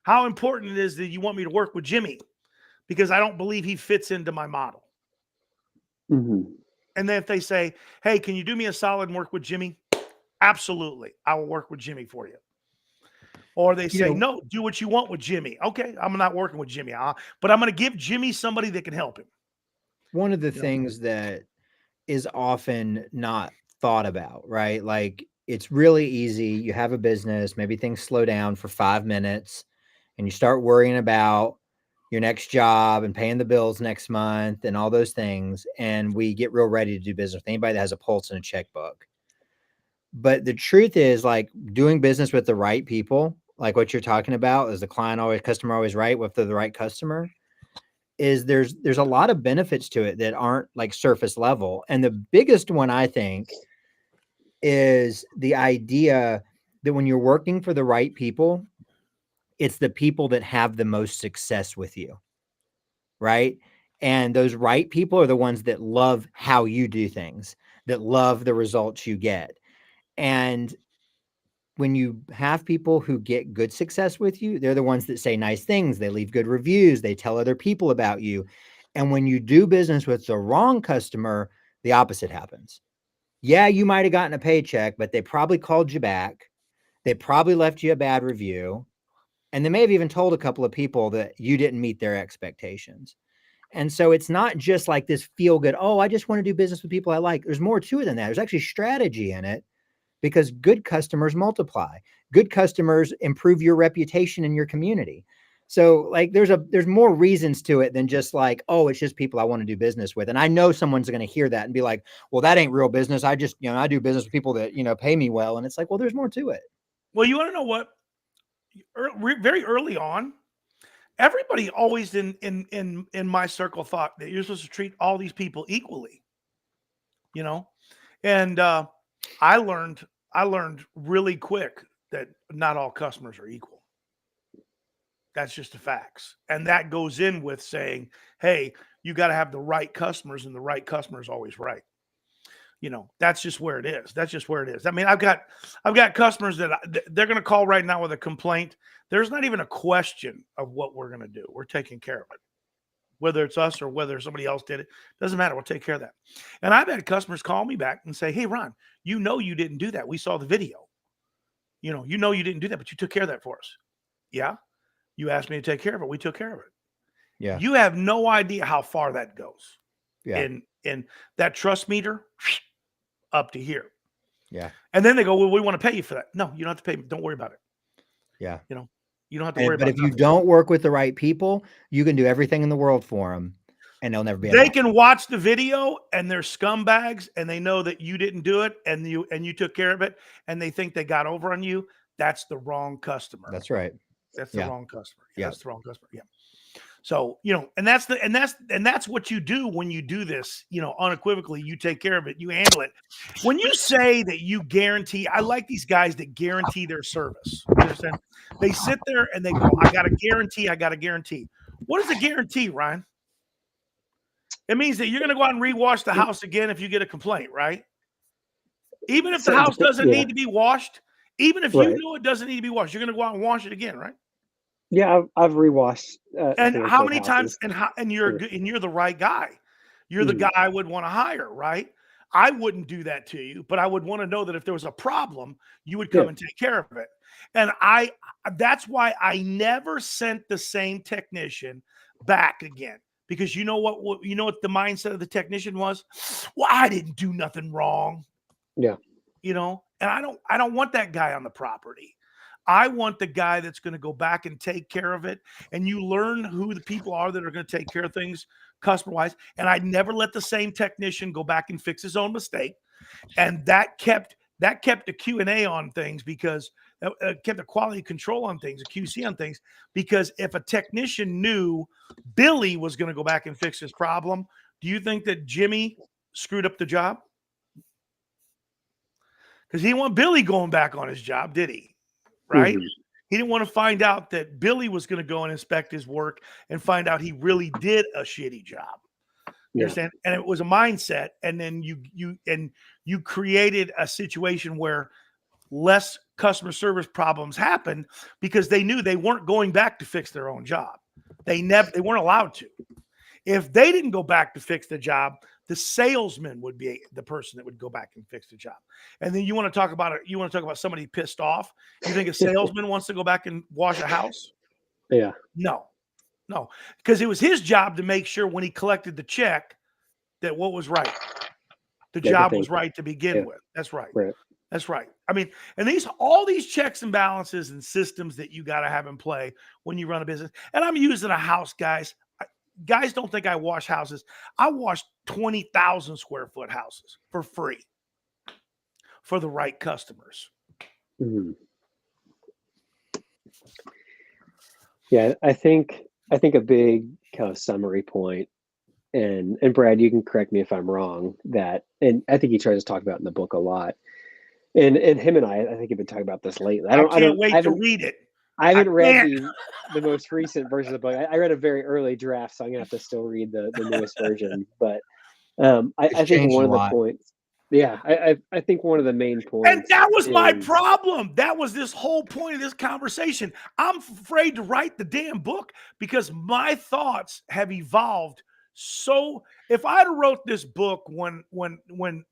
how important it is that you want me to work with Jimmy, because I don't believe he fits into my model. Mm-hmm. And then if they say, hey, can you do me a solid and work with Jimmy? Absolutely. I will work with Jimmy for you. Or they say, no, do what you want with Jimmy. Okay, I'm not working with Jimmy, but I'm going to give Jimmy somebody that can help him. One of the things that is often not thought about, right? Like, it's really easy. You have a business, maybe things slow down for 5 minutes, and you start worrying about your next job and paying the bills next month and all those things. And we get real ready to do business with anybody that has a pulse and a checkbook. But the truth is, like, doing business with the right people, like what you're talking about, is the customer always right with the right customer, is there's a lot of benefits to it that aren't like surface level. And the biggest one, I think, is the idea that when you're working for the right people, it's the people that have the most success with you, right? And those right people are the ones that love how you do things, that love the results you get. And when you have people who get good success with you, they're the ones that say nice things. They leave good reviews. They tell other people about you. And when you do business with the wrong customer, the opposite happens. Yeah, you might have gotten a paycheck, but they probably called you back. They probably left you a bad review. And they may have even told a couple of people that you didn't meet their expectations. And so it's not just like this feel good, oh, I just want to do business with people I like. There's more to it than that. There's actually strategy in it, because good customers multiply. Good customers improve your reputation in your community. So like there's more reasons to it than just like, oh, it's just people I want to do business with. And I know someone's going to hear that and be like, well, that ain't real business. I just, I do business with people that, pay me well. And it's like, well, there's more to it. Well, you want to know what? Very early on, everybody always in my circle thought that you're supposed to treat all these people equally, and I learned really quick that not all customers are equal. That's just the facts. And that goes in with saying, hey, you got to have the right customers, and the right customer is always right. That's just where it is. That's just where it is. I mean, I've got customers that they're going to call right now with a complaint. There's not even a question of what we're going to do. We're taking care of it. Whether it's us or whether somebody else did it, doesn't matter. We'll take care of that. And I've had customers call me back and say, hey, Ron, you didn't do that. We saw the video. You didn't do that, but you took care of that for us. Yeah. You asked me to take care of it. We took care of it. Yeah. You have no idea how far that goes. Yeah. And that trust meter up to here. Yeah. And then they go, well, we want to pay you for that. No, you don't have to pay me. Don't worry about it. Yeah. You don't have to worry about it. But if you don't work with the right people, you can do everything in the world for them, and they'll never be able They can watch the video and they're scumbags, and they know that you didn't do it and you took care of it, and they think they got over on you. That's the wrong customer. That's right. That's the wrong customer. Yeah. That's the wrong customer. Yeah. So, and that's what you do when you do this, unequivocally, you take care of it, you handle it. When you say that you guarantee, I like these guys that guarantee their service. You understand? They sit there and they go, I got a guarantee. What is a guarantee, Ryan? It means that you're going to go out and rewash the house again if you get a complaint, right? Even if the house doesn't need to be washed, even if you know it doesn't need to be washed, you're going to go out and wash it again, right? Yeah, I've rewashed. And how many times? And you're the right guy. You're the guy I would want to hire, right? I wouldn't do that to you, but I would want to know that if there was a problem, you would come and take care of it. And that's why I never sent the same technician back again. Because you know what the mindset of the technician was? Well, I didn't do nothing wrong. Yeah. And I don't want that guy on the property. I want the guy that's going to go back and take care of it. And you learn who the people are that are going to take care of things customer-wise. And I never let the same technician go back and fix his own mistake. And that kept the Q&A on things, because kept a quality control on things, a QC on things, because if a technician knew Billy was going to go back and fix his problem, do you think that Jimmy screwed up the job? Because he didn't want Billy going back on his job, did he? Right? Mhm. He didn't want to find out that Billy was going to go and inspect his work and find out he really did a shitty job. You Yeah. understand? And it was a mindset. And then you created a situation where less customer service problems happened because they knew they weren't going back to fix their own job. They weren't allowed to. If they didn't go back to fix the job, the salesman would be the person that would go back and fix the job. And then you want to talk about it. You want to talk about somebody pissed off. You think a salesman wants to go back and wash a house? Yeah. No, because it was his job to make sure when he collected the check that what was right. The job was right to begin with. That's right. Right. That's right. I mean, and all these checks and balances and systems that you got to have in play when you run a business. And I'm using a house, guys. Guys don't think I wash houses. I wash 20,000 square foot houses for free for the right customers. Mhm. Yeah, I think a big kind of summary point, and Brad, you can correct me if I'm wrong, that, and I think he tries to talk about in the book a lot. And him and I think have been talking about this lately. I can't wait to read it. I haven't read can't. the most recent version of the book. I read a very early draft, so I'm gonna have to still read the newest version. But I think changed one a of the lot. points, yeah, I think one of the main points, And that was my is- problem. That was this whole point of this conversation. I'm afraid to write the damn book because my thoughts have evolved. So if I'd have wrote this book when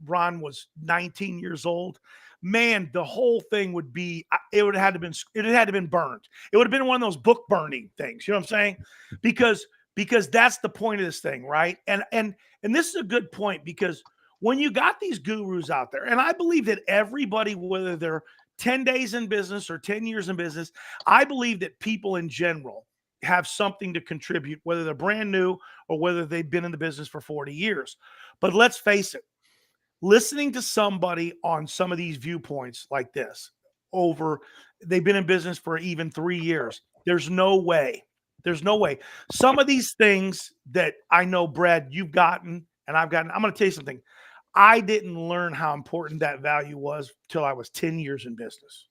Ron was 19 years old, man, the whole thing would be, it had to been burned. It would have been one of those book burning things. You know what I'm saying? Because that's the point of this thing, right? And this is a good point, because when you got these gurus out there, and I believe that everybody, whether they're 10 days in business or 10 years in business, I believe that people in general have something to contribute, whether they're brand new or whether they've been in the business for 40 years. But let's face it, listening to somebody on some of these viewpoints like this they've been in business for even 3 years. There's no way. Some of these things that I know, Brad, you've gotten and I've gotten, I'm going to tell you something. I didn't learn how important that value was till I was 10 years in business.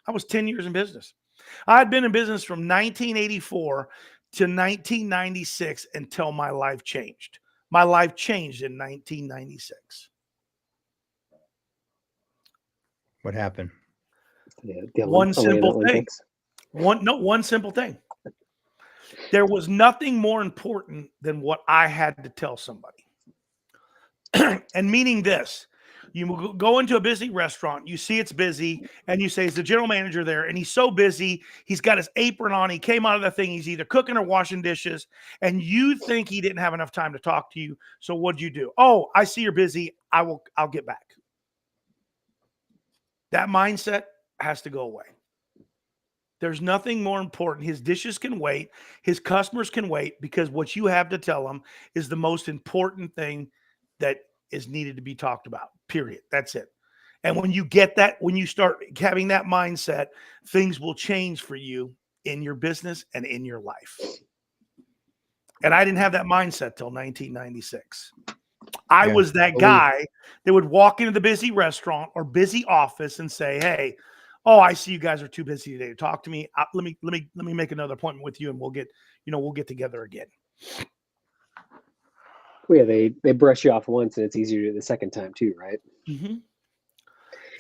I was 10 years in business. I had been in business from 1984 to 1996 until my life changed. My life changed in 1996. What happened? Yeah, One simple thing. Olympics. One simple thing. There was nothing more important than what I had to tell somebody. And meaning this, you go into a busy restaurant, you see it's busy, and you say, is the general manager there? And he's so busy, he's got his apron on, he came out of the thing, he's either cooking or washing dishes, and you think he didn't have enough time to talk to you. So what'd you do? Oh, I see you're busy. I'll get back. That mindset has to go away. There's nothing more important. His dishes can wait. His customers can wait, because what you have to tell them is the most important thing that is needed to be talked about, period. That's it. And when you get that, when you start having that mindset, things will change for you in your business and in your life. And I didn't have that mindset till 1996. I was that guy that would walk into the busy restaurant or busy office and say, hey, oh, I see you guys are too busy today to talk to me. Let me make another appointment with you, and we'll get together again. Well, yeah, they brush you off once, and it's easier to do the second time too, right? Mm-hmm.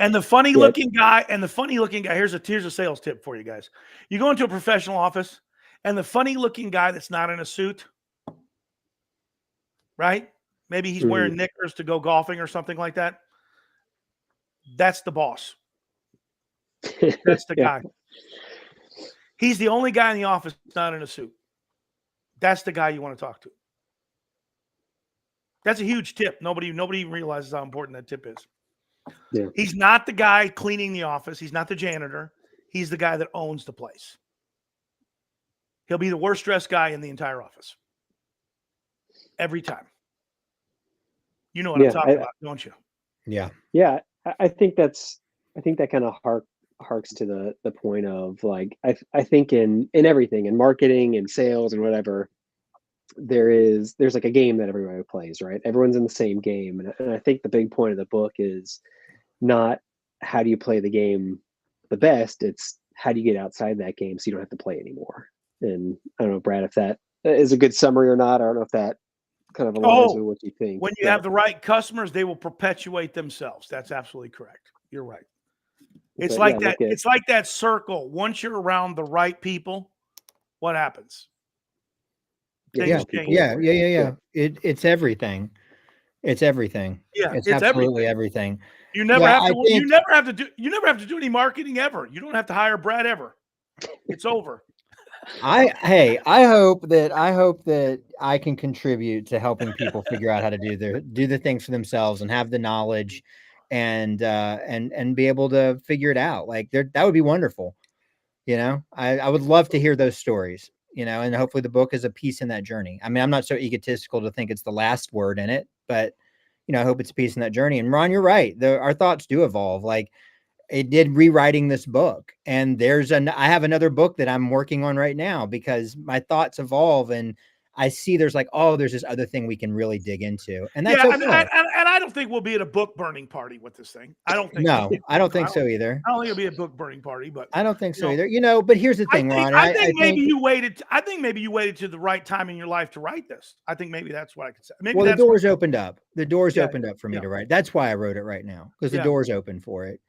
And the funny looking guy, here's a sales tip for you guys. You go into a professional office, and the funny looking guy that's not in a suit, right? Maybe he's wearing knickers to go golfing or something like that. That's the boss. That's the guy. He's the only guy in the office not in a suit. That's the guy you want to talk to. That's a huge tip. Nobody realizes how important that tip is. Yeah. He's not the guy cleaning the office. He's not the janitor. He's the guy that owns the place. He'll be the worst dressed guy in the entire office. Every time. You know what I'm talking about, don't you? Yeah. Yeah. I think that kind of harks to the point of like I think in everything, in marketing and sales and whatever, there's like a game that everybody plays, right? Everyone's in the same game, and I think the big point of the book is not how do you play the game the best, it's how do you get outside that game so you don't have to play anymore. And I don't know, Brad, if that is a good summary or not. I don't know if that kind of aligns with what you think. When you have the right customers, they will perpetuate themselves. That's absolutely correct. You're right. It's But, like yeah, that. It's like that circle. Once you're around the right people, what happens? Yeah. It's everything. It's everything. Yeah, it's absolutely everything. You never have to. You never have to do. You never have to do any marketing ever. You don't have to hire Brad ever. It's over. I hope that I can contribute to helping people figure out how to do the things for themselves and have the knowledge and be able to figure it out. Like that would be wonderful. You know, I would love to hear those stories, you know, and hopefully the book is a piece in that journey. I mean, I'm not so egotistical to think it's the last word in it, but you know, I hope it's a piece in that journey. And Ron, you're right. Our thoughts do evolve. Like it did rewriting this book. And I have another book that I'm working on right now because my thoughts evolve and I see there's this other thing we can really dig into. And that's okay. And I don't think we'll be at a book burning party with this thing. I don't think. No, I don't think so either. I don't think it'll be a book burning party, but I don't think so either. You know, but here's the thing, Ron. I think maybe you waited. I think maybe you waited to the right time in your life to write this. I think maybe that's what I could say. Maybe the doors opened up. The doors opened up for me to write. That's why I wrote it right now, because the door's open for it.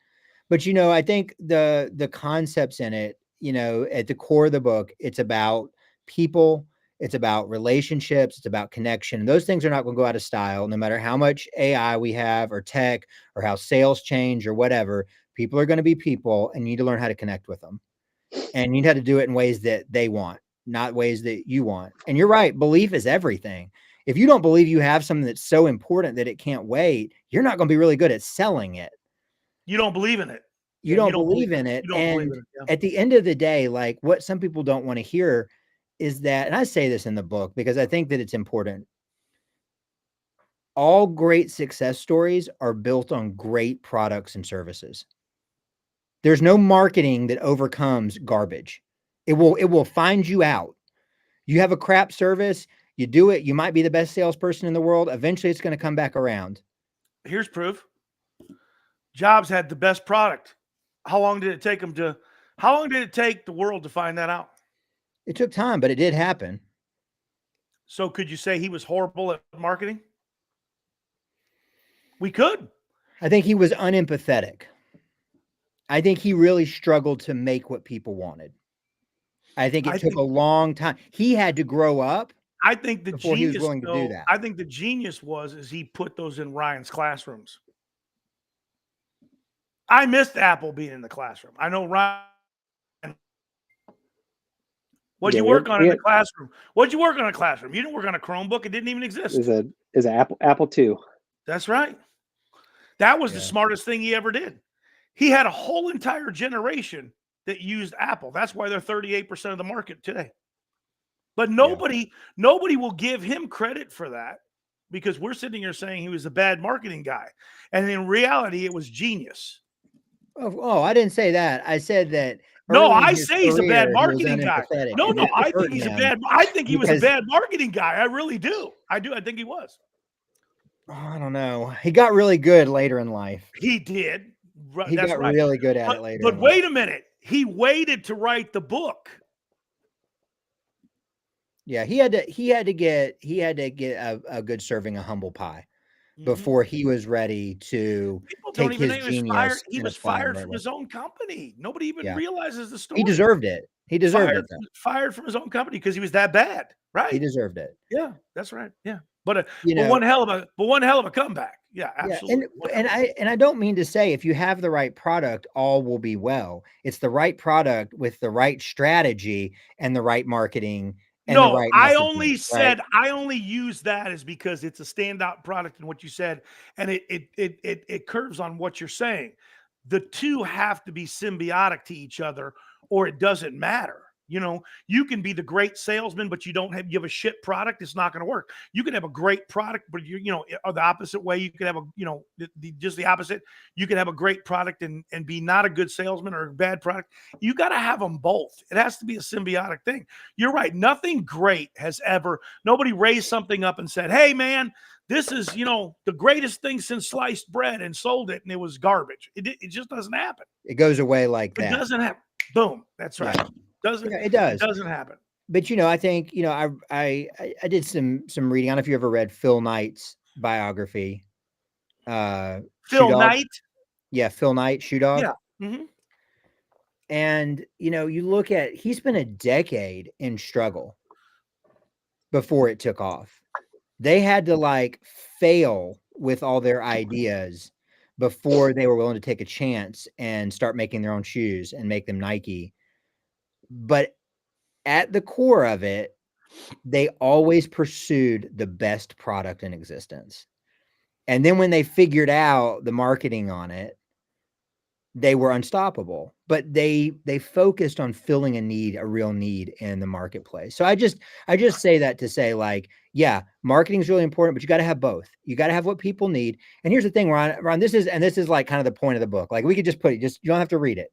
But you know, I think the concepts in it, you know, at the core of the book, it's about people. It's about relationships. It's about connection. Those things are not going to go out of style, no matter how much AI we have or tech or how sales change or whatever. People are going to be people and you need to learn how to connect with them. And you need how to do it in ways that they want, not ways that you want. And you're right. Belief is everything. If you don't believe you have something that's so important that it can't wait, you're not going to be really good at selling it. You don't believe in it. You don't believe in it. And at the end of the day, like what some people don't want to hear is that, and I say this in the book because I think that it's important. All great success stories are built on great products and services. There's no marketing that overcomes garbage. It will find you out. You have a crap service, you do it, you might be the best salesperson in the world. Eventually it's going to come back around. Here's proof. Jobs had the best product. How long did it take the world to find that out? It took time, but it did happen. So could you say he was horrible at marketing? We could. I think he was unempathetic. I think he really struggled to make what people wanted. I think it took a long time. He had to grow up. I think the before genius, he was willing to do that. I think the genius is he put those in Ryan's classrooms. I missed Apple being in the classroom. I know Ryan. What'd you work on in the classroom? What'd you work on in a classroom? You didn't work on a Chromebook. It didn't even exist. Is an Apple II. That's right. That was the smartest thing he ever did. He had a whole entire generation that used Apple. That's why they're 38% of the market today. But nobody will give him credit for that because we're sitting here saying he was a bad marketing guy. And in reality, it was genius. Oh, I didn't say that. I said that. No, I say he's a bad marketing guy. No, I think he's I think he was a bad marketing guy. I really do. I do. I think he was. I don't know. He got really good later in life. He did. He got really good at it later. But wait a minute. He waited to write the book. Yeah, he had to get a good serving of humble pie before he was ready to take his genius. He was fired from his own company. Nobody even realizes the story. He deserved it. He deserved it. Fired from his own company because he was that bad, right? He deserved it. Yeah, that's right. Yeah, but one hell of a comeback. Yeah, absolutely. Yeah, and I don't mean to say if you have the right product, all will be well. It's the right product with the right strategy and the right marketing. No, I only use that as because it's a standout product in what you said, and it curves on what you're saying. The two have to be symbiotic to each other, or it doesn't matter. You know, you can be the great salesman, but you have a shit product. It's not going to work. You can have a great product, but or the opposite way. You could have just the opposite. You can have a great product and be not a good salesman or a bad product. You got to have them both. It has to be a symbiotic thing. You're right. Nothing great has nobody raised something up and said, hey man, this is, the greatest thing since sliced bread, and sold it, and it was garbage. It just doesn't happen. It goes away like that. It doesn't happen. Boom. That's right. Yeah. Doesn't it does. It doesn't happen. But I think I did some reading. I don't know if you ever read Phil Knight's biography. Phil Shoe Dog. Knight. Yeah, Phil Knight, Shoe Dog. Yeah. Mm-hmm. And you look at, he spent a decade in struggle before it took off. They had to fail with all their ideas before they were willing to take a chance and start making their own shoes and make them Nike. But at the core of it, they always pursued the best product in existence. And then when they figured out the marketing on it, they were unstoppable. But they focused on filling a real need in the marketplace. So I just say that to say, yeah, marketing is really important, but you got to have both. You got to have what people need. And here's the thing, Ron, this is kind of the point of the book. We could just put it, you don't have to read it.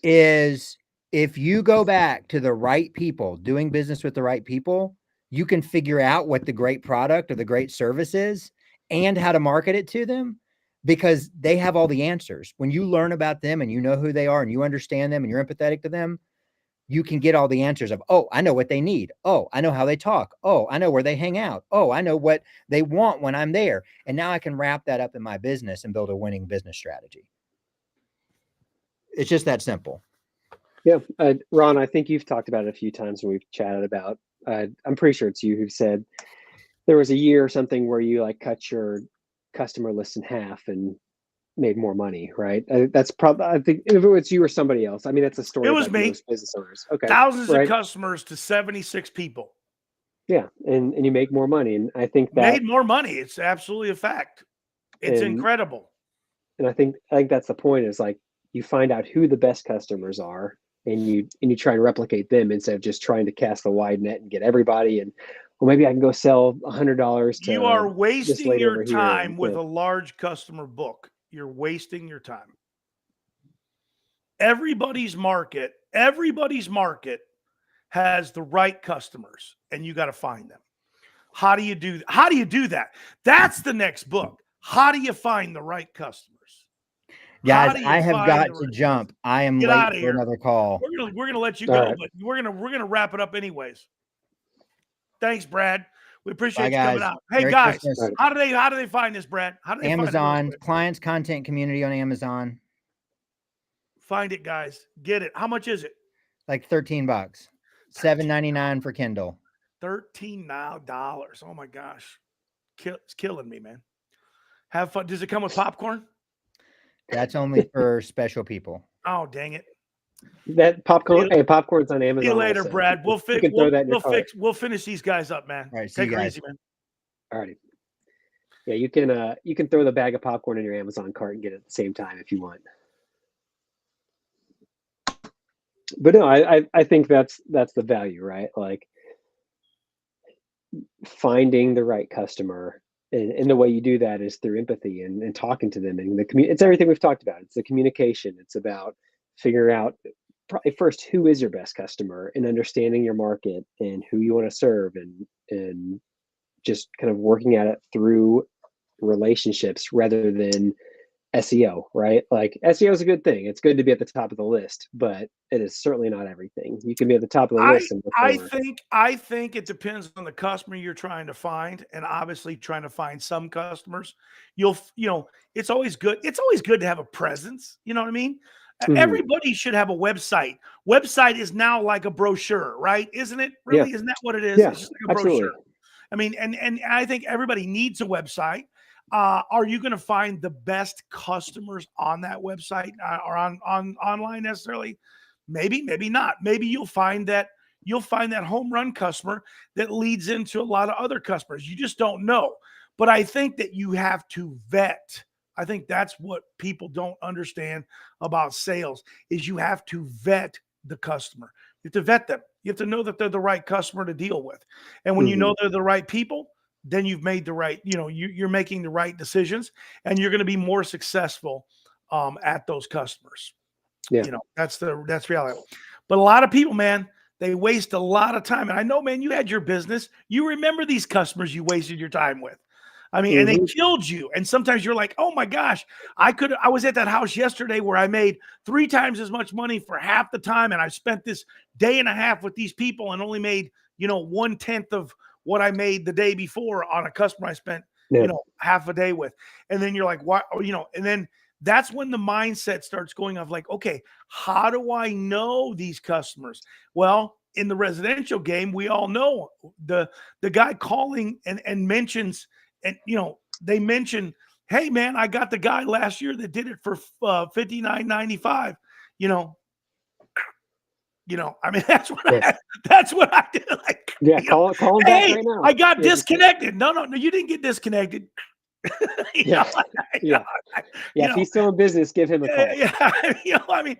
Is if you go back to the right people, doing business with the right people, you can figure out what the great product or the great service is and how to market it to them, because they have all the answers. When you learn about them and you know who they are and you understand them and you're empathetic to them, you can get all the answers of, oh, I know what they need. Oh, I know how they talk. Oh, I know where they hang out. Oh, I know what they want when I'm there. And now I can wrap that up in my business and build a winning business strategy. It's just that simple. Yeah. Ron, I think you've talked about it a few times when we've chatted about, I'm pretty sure it's you who said there was a year or something where you cut your customer list in half and made more money, right? That's probably, I think if it was you or somebody else, I mean, that's a story. It was me. Most business owners. Okay. Thousands of customers to 76 people. Yeah. And you make more money. And I think that made more money. It's absolutely a fact. It's incredible. And I think that's the point, is you find out who the best customers are, and you try and replicate them instead of just trying to cast a wide net and get everybody. And well, maybe I can go sell $100 to. You are wasting your time with a large customer book. You're wasting your time. Everybody's market has the right customers, and you got to find them. How do you do that? That's the next book. How do you find the right customers? Guys, I have got to jump. I am late for another call. We're gonna let you go, but we're gonna wrap it up anyways. Thanks, Brad. We appreciate you coming out. Hey, Merry guys, Christmas. How do they find this, Brad? How do they Amazon, clients content community on Amazon. Find it, guys. Get it. How much is it? Like $13. $7.99 for Kindle. $13 now. Oh my gosh. It's killing me, man. Have fun. Does it come with popcorn? That's only for special people. Oh, dang it. That popcorn, popcorn's on Amazon. See you later, also. Brad. We'll finish these guys up, man. All right, take it easy, man. All righty. Yeah, you can throw the bag of popcorn in your Amazon cart and get it at the same time if you want. But no, I think that's the value, right? Finding the right customer. And the way you do that is through empathy and talking to them, and it's everything we've talked about. It's the communication. It's about figuring out probably first who is your best customer and understanding your market and who you want to serve, and just kind of working at it through relationships rather than SEO, right? SEO is a good thing. It's good to be at the top of the list, but it is certainly not everything. You can be at the top of the list. I think it depends on the customer you're trying to find, and obviously trying to find some customers. It's always good. It's always good to have a presence. You know what I mean? Mm-hmm. Everybody should have a website. Website is now like a brochure, right? Isn't it? Really? Yeah. Isn't that what it is? Yeah, it's just like a brochure. I mean, and I think everybody needs a website. Are you going to find the best customers on that website or on online necessarily? Maybe not. Maybe you'll find that home run customer that leads into a lot of other customers. You just don't know. But I think that you have to vet. I think that's what people don't understand about sales, is you have to vet the customer. You have to vet them. You have to know that they're the right customer to deal with. And when you know they're the right people, then you've made the right, you're making the right decisions, and you're going to be more successful at those customers. Yeah. That's reality. But a lot of people, man, they waste a lot of time. And I know, man, you had your business. You remember these customers you wasted your time with. I mean, and they killed you. And sometimes you're like, oh my gosh, I was at that house yesterday where I made 3 times as much money for half the time. And I spent this day and a half with these people and only made, 1/10 of what I made the day before on a customer I spent, half a day with. And then you're like, why, and then that's when the mindset starts going off like, okay, how do I know these customers? Well, in the residential game, we all know the guy calling and mentions, and they mention, hey man, I got the guy last year that did it for $59.95. I mean, that's what I did. Like, call him back right now. I got disconnected. No, you didn't get disconnected. If he's still in business, give him a call. I mean,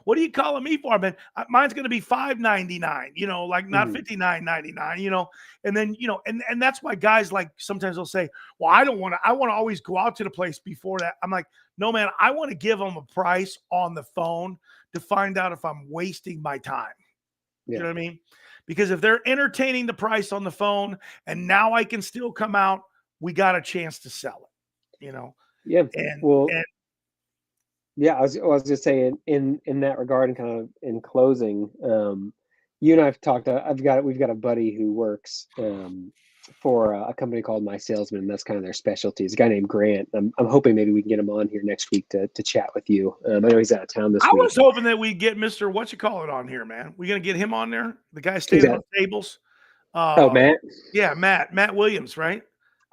what are you calling me for, man? Mine's going to be $5.99, like not $59.99, and then, and that's why guys like sometimes they'll say, well, I want to always go out to the place before that. I'm like, no, man, I want to give them a price on the phone to find out if I'm wasting my time. You know what I mean? Because if they're entertaining the price on the phone and now I can still come out, we got a chance to sell it, Yeah. And I was just saying in that regard and kind of in closing, you and I've talked, we've got a buddy who works for a company called My Salesman. And that's kind of their specialty. It's a guy named Grant. I'm hoping maybe we can get him on here next week to chat with you. I know he's out of town this week. I was hoping that we'd get Mr. What-you-call-it on here, man. We going to get him on there? The guy standing on tables. Matt? Yeah, Matt Williams, right?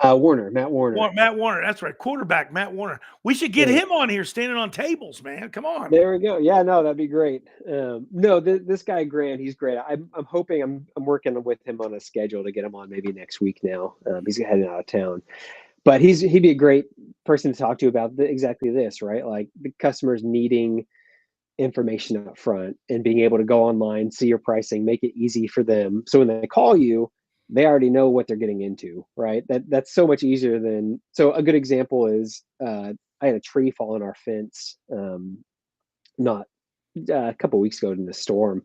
Matt Warner. Matt Warner. That's right. Quarterback, Matt Warner. We should get him on here standing on tables, man. Come on. There we go. Yeah, no, that'd be great. This guy, Grant, he's great. I'm hoping I'm working with him on a schedule to get him on maybe next week now. He's heading out of town, but he'd be a great person to talk to about exactly this, right? Like the customers needing information up front and being able to go online, see your pricing, make it easy for them. So when they call you, they already know what they're getting into, right? That's so much easier than. So a good example is I had a tree fall on our fence not a couple of weeks ago in the storm,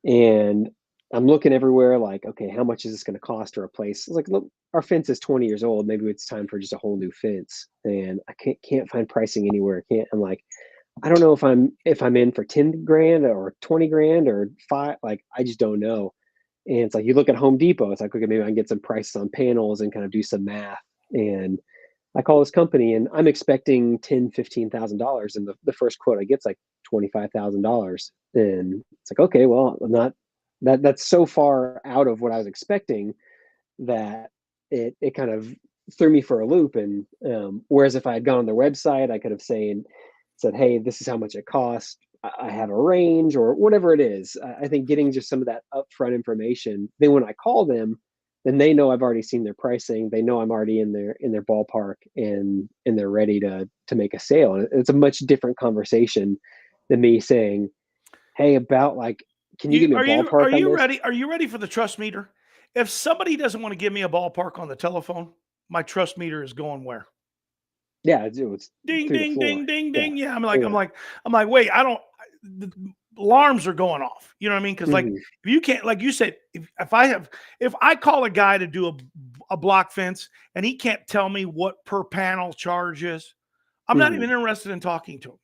and I'm looking everywhere like, okay, how much is this going to cost to replace? It's like, look, our fence is 20 years old. Maybe it's time for just a whole new fence, and I can't find pricing anywhere. I'm like, I don't know if I'm in for 10 grand or 20 grand or 5. Like, I just don't know. And it's like, you look at Home Depot, it's like, okay, maybe I can get some prices on panels and kind of do some math. And I call this company and I'm expecting $10,000-$15,000. And the first quote I get's like $25,000. And it's like, okay, well, I'm not, that's so far out of what I was expecting that it kind of threw me for a loop. And whereas if I had gone on their website, I could have said, hey, this is how much it costs. I have a range or whatever it is. I think getting just some of that upfront information, then when I call them, then they know I've already seen their pricing. They know I'm already in their ballpark and they're ready to make a sale. And it's a much different conversation than me saying, hey, about like, can you give me a ballpark? Are you ready for the trust meter? If somebody doesn't want to give me a ballpark on the telephone, my trust meter is going where? Yeah, it's ding, ding, ding, ding, ding. Yeah, I'm like, wait, the alarms are going off. You know what I mean? Because like, if you can't, like you said, if I call a guy to do a block fence and he can't tell me what per panel charge is, I'm not even interested in talking to him.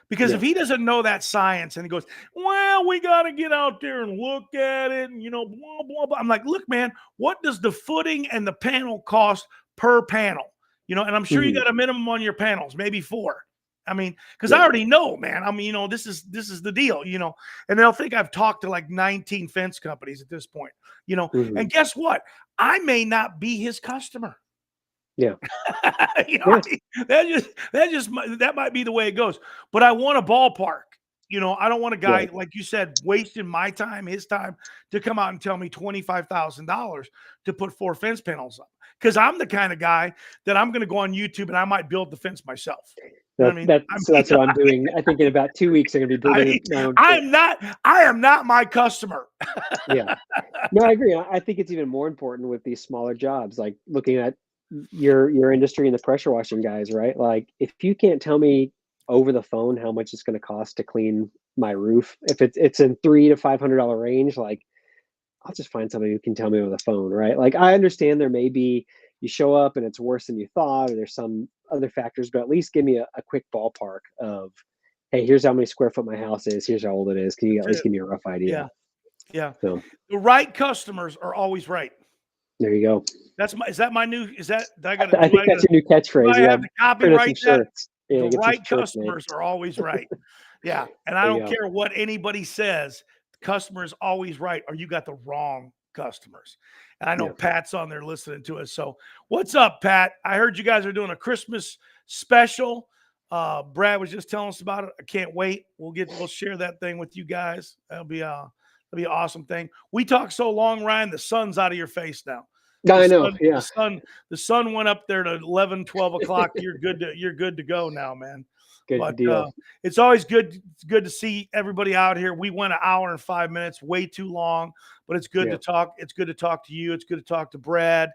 Because if he doesn't know that science and he goes, well, we got to get out there and look at it and, blah, blah, blah. I'm like, look, man, what does the footing and the panel cost per panel? And I'm sure you got a minimum on your panels, maybe 4. I mean, because I already know, man. I mean, this is the deal, and they'll think I've talked to like 19 fence companies at this point, and guess what? I may not be his customer. Yeah. That might be the way it goes, but I want a ballpark. I don't want a guy, like you said, wasting my time, his time to come out and tell me $25,000 to put 4 fence panels up. Because I'm the kind of guy that I'm going to go on YouTube and I might build the fence myself. know what I mean? That's what I'm doing. I think in about 2 weeks I'm gonna be building my own. I am not my customer. Yeah. No, I agree. I think it's even more important with these smaller jobs, like looking at your industry and the pressure washing guys, right? Like if you can't tell me over the phone how much it's going to cost to clean my roof, if it's in $300 to $500 range, like I'll just find somebody who can tell me over the phone, right? Like I understand there may be you show up and it's worse than you thought, or there's some other factors, but at least give me a quick ballpark of, hey, here's how many square foot my house is, here's how old it is. Can you at least give me a rough idea? Yeah. So The right customers are always right. there you go. Is that my new? Is that I got? I think that's your new catchphrase. I have to copyright that. Yeah, The get some right shirts made. customers are always right. Yeah, and I There you don't go. care what anybody says. The customer is always right, or you got the wrong customers. And I know Yeah. Pat's on there listening to us. So what's up, Pat? I heard you guys are doing a Christmas special. Brad was just telling us about it. I can't wait. We'll share that thing with you guys. That'll be an awesome thing. We talked so long, Ryan, the sun's out of your face now. I know. Yeah. The sun went up there to 11, 12 o'clock. You're good to go now, man. Good deal. It's always good to see everybody out here. We went an hour and 5 minutes, way too long, but it's good to talk. It's good to talk to you. It's good to talk to Brad.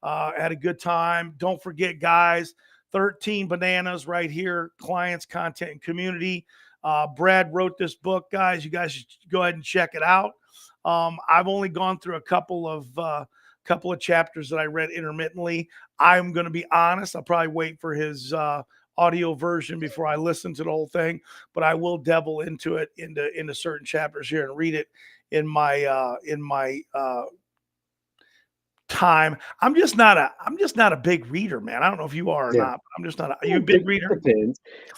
Had a good time. Don't forget, guys, 13 Bananas right here, clients, content, and community. Brad wrote this book, guys. You guys should go ahead and check it out. I've only gone through a couple of chapters that I read intermittently. I'm going to be honest. I'll probably wait for his audio version before I listen to the whole thing, but I will delve into it into certain chapters here and read it in my time. I'm just not a big reader, man. I don't know if you are or not, but I'm just not. Are you a big reader?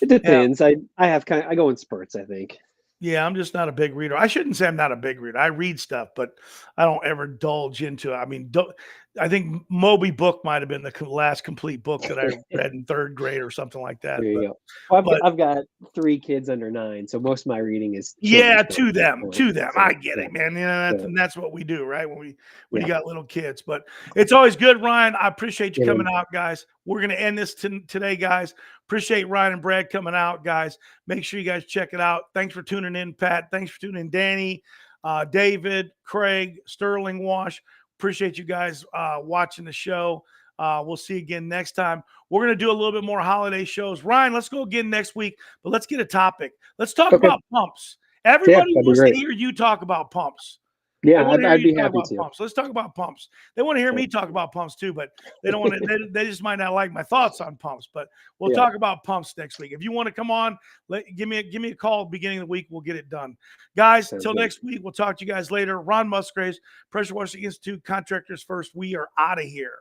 It depends. I go in spurts, I think. Yeah, I'm just not a big reader. I shouldn't say I'm not a big reader. I read stuff, but I don't ever indulge into it. I mean, I think Moby Book might have been the last complete book that I read in third grade or something like that. There you go. Well, I've got 3 kids under 9, so most of my reading is to them. I get it, man. That's what we do, right? When you got little kids. But it's always good, Ryan. I appreciate you coming out, guys. We're gonna end this today, guys. Appreciate Ryan and Brad coming out, guys. Make sure you guys check it out. Thanks for tuning in, Pat. Thanks for tuning in, Danny, David, Craig, Sterling, Wash. Appreciate you guys watching the show. We'll see you again next time. We're going to do a little bit more holiday shows. Ryan, let's go again next week, but let's get a topic. Let's talk about pumps. Everybody wants to hear you talk about pumps. Yeah, I'd be happy to. Pumps. Let's talk about pumps. They want to hear me talk about pumps too, but they don't want to. They just might not like my thoughts on pumps. But we'll talk about pumps next week. If you want to come on, give me a call at the beginning of the week. We'll get it done, guys. Until next week, we'll talk to you guys later. Ron Musgraves, Pressure Washing Institute, Contractors First. We are out of here.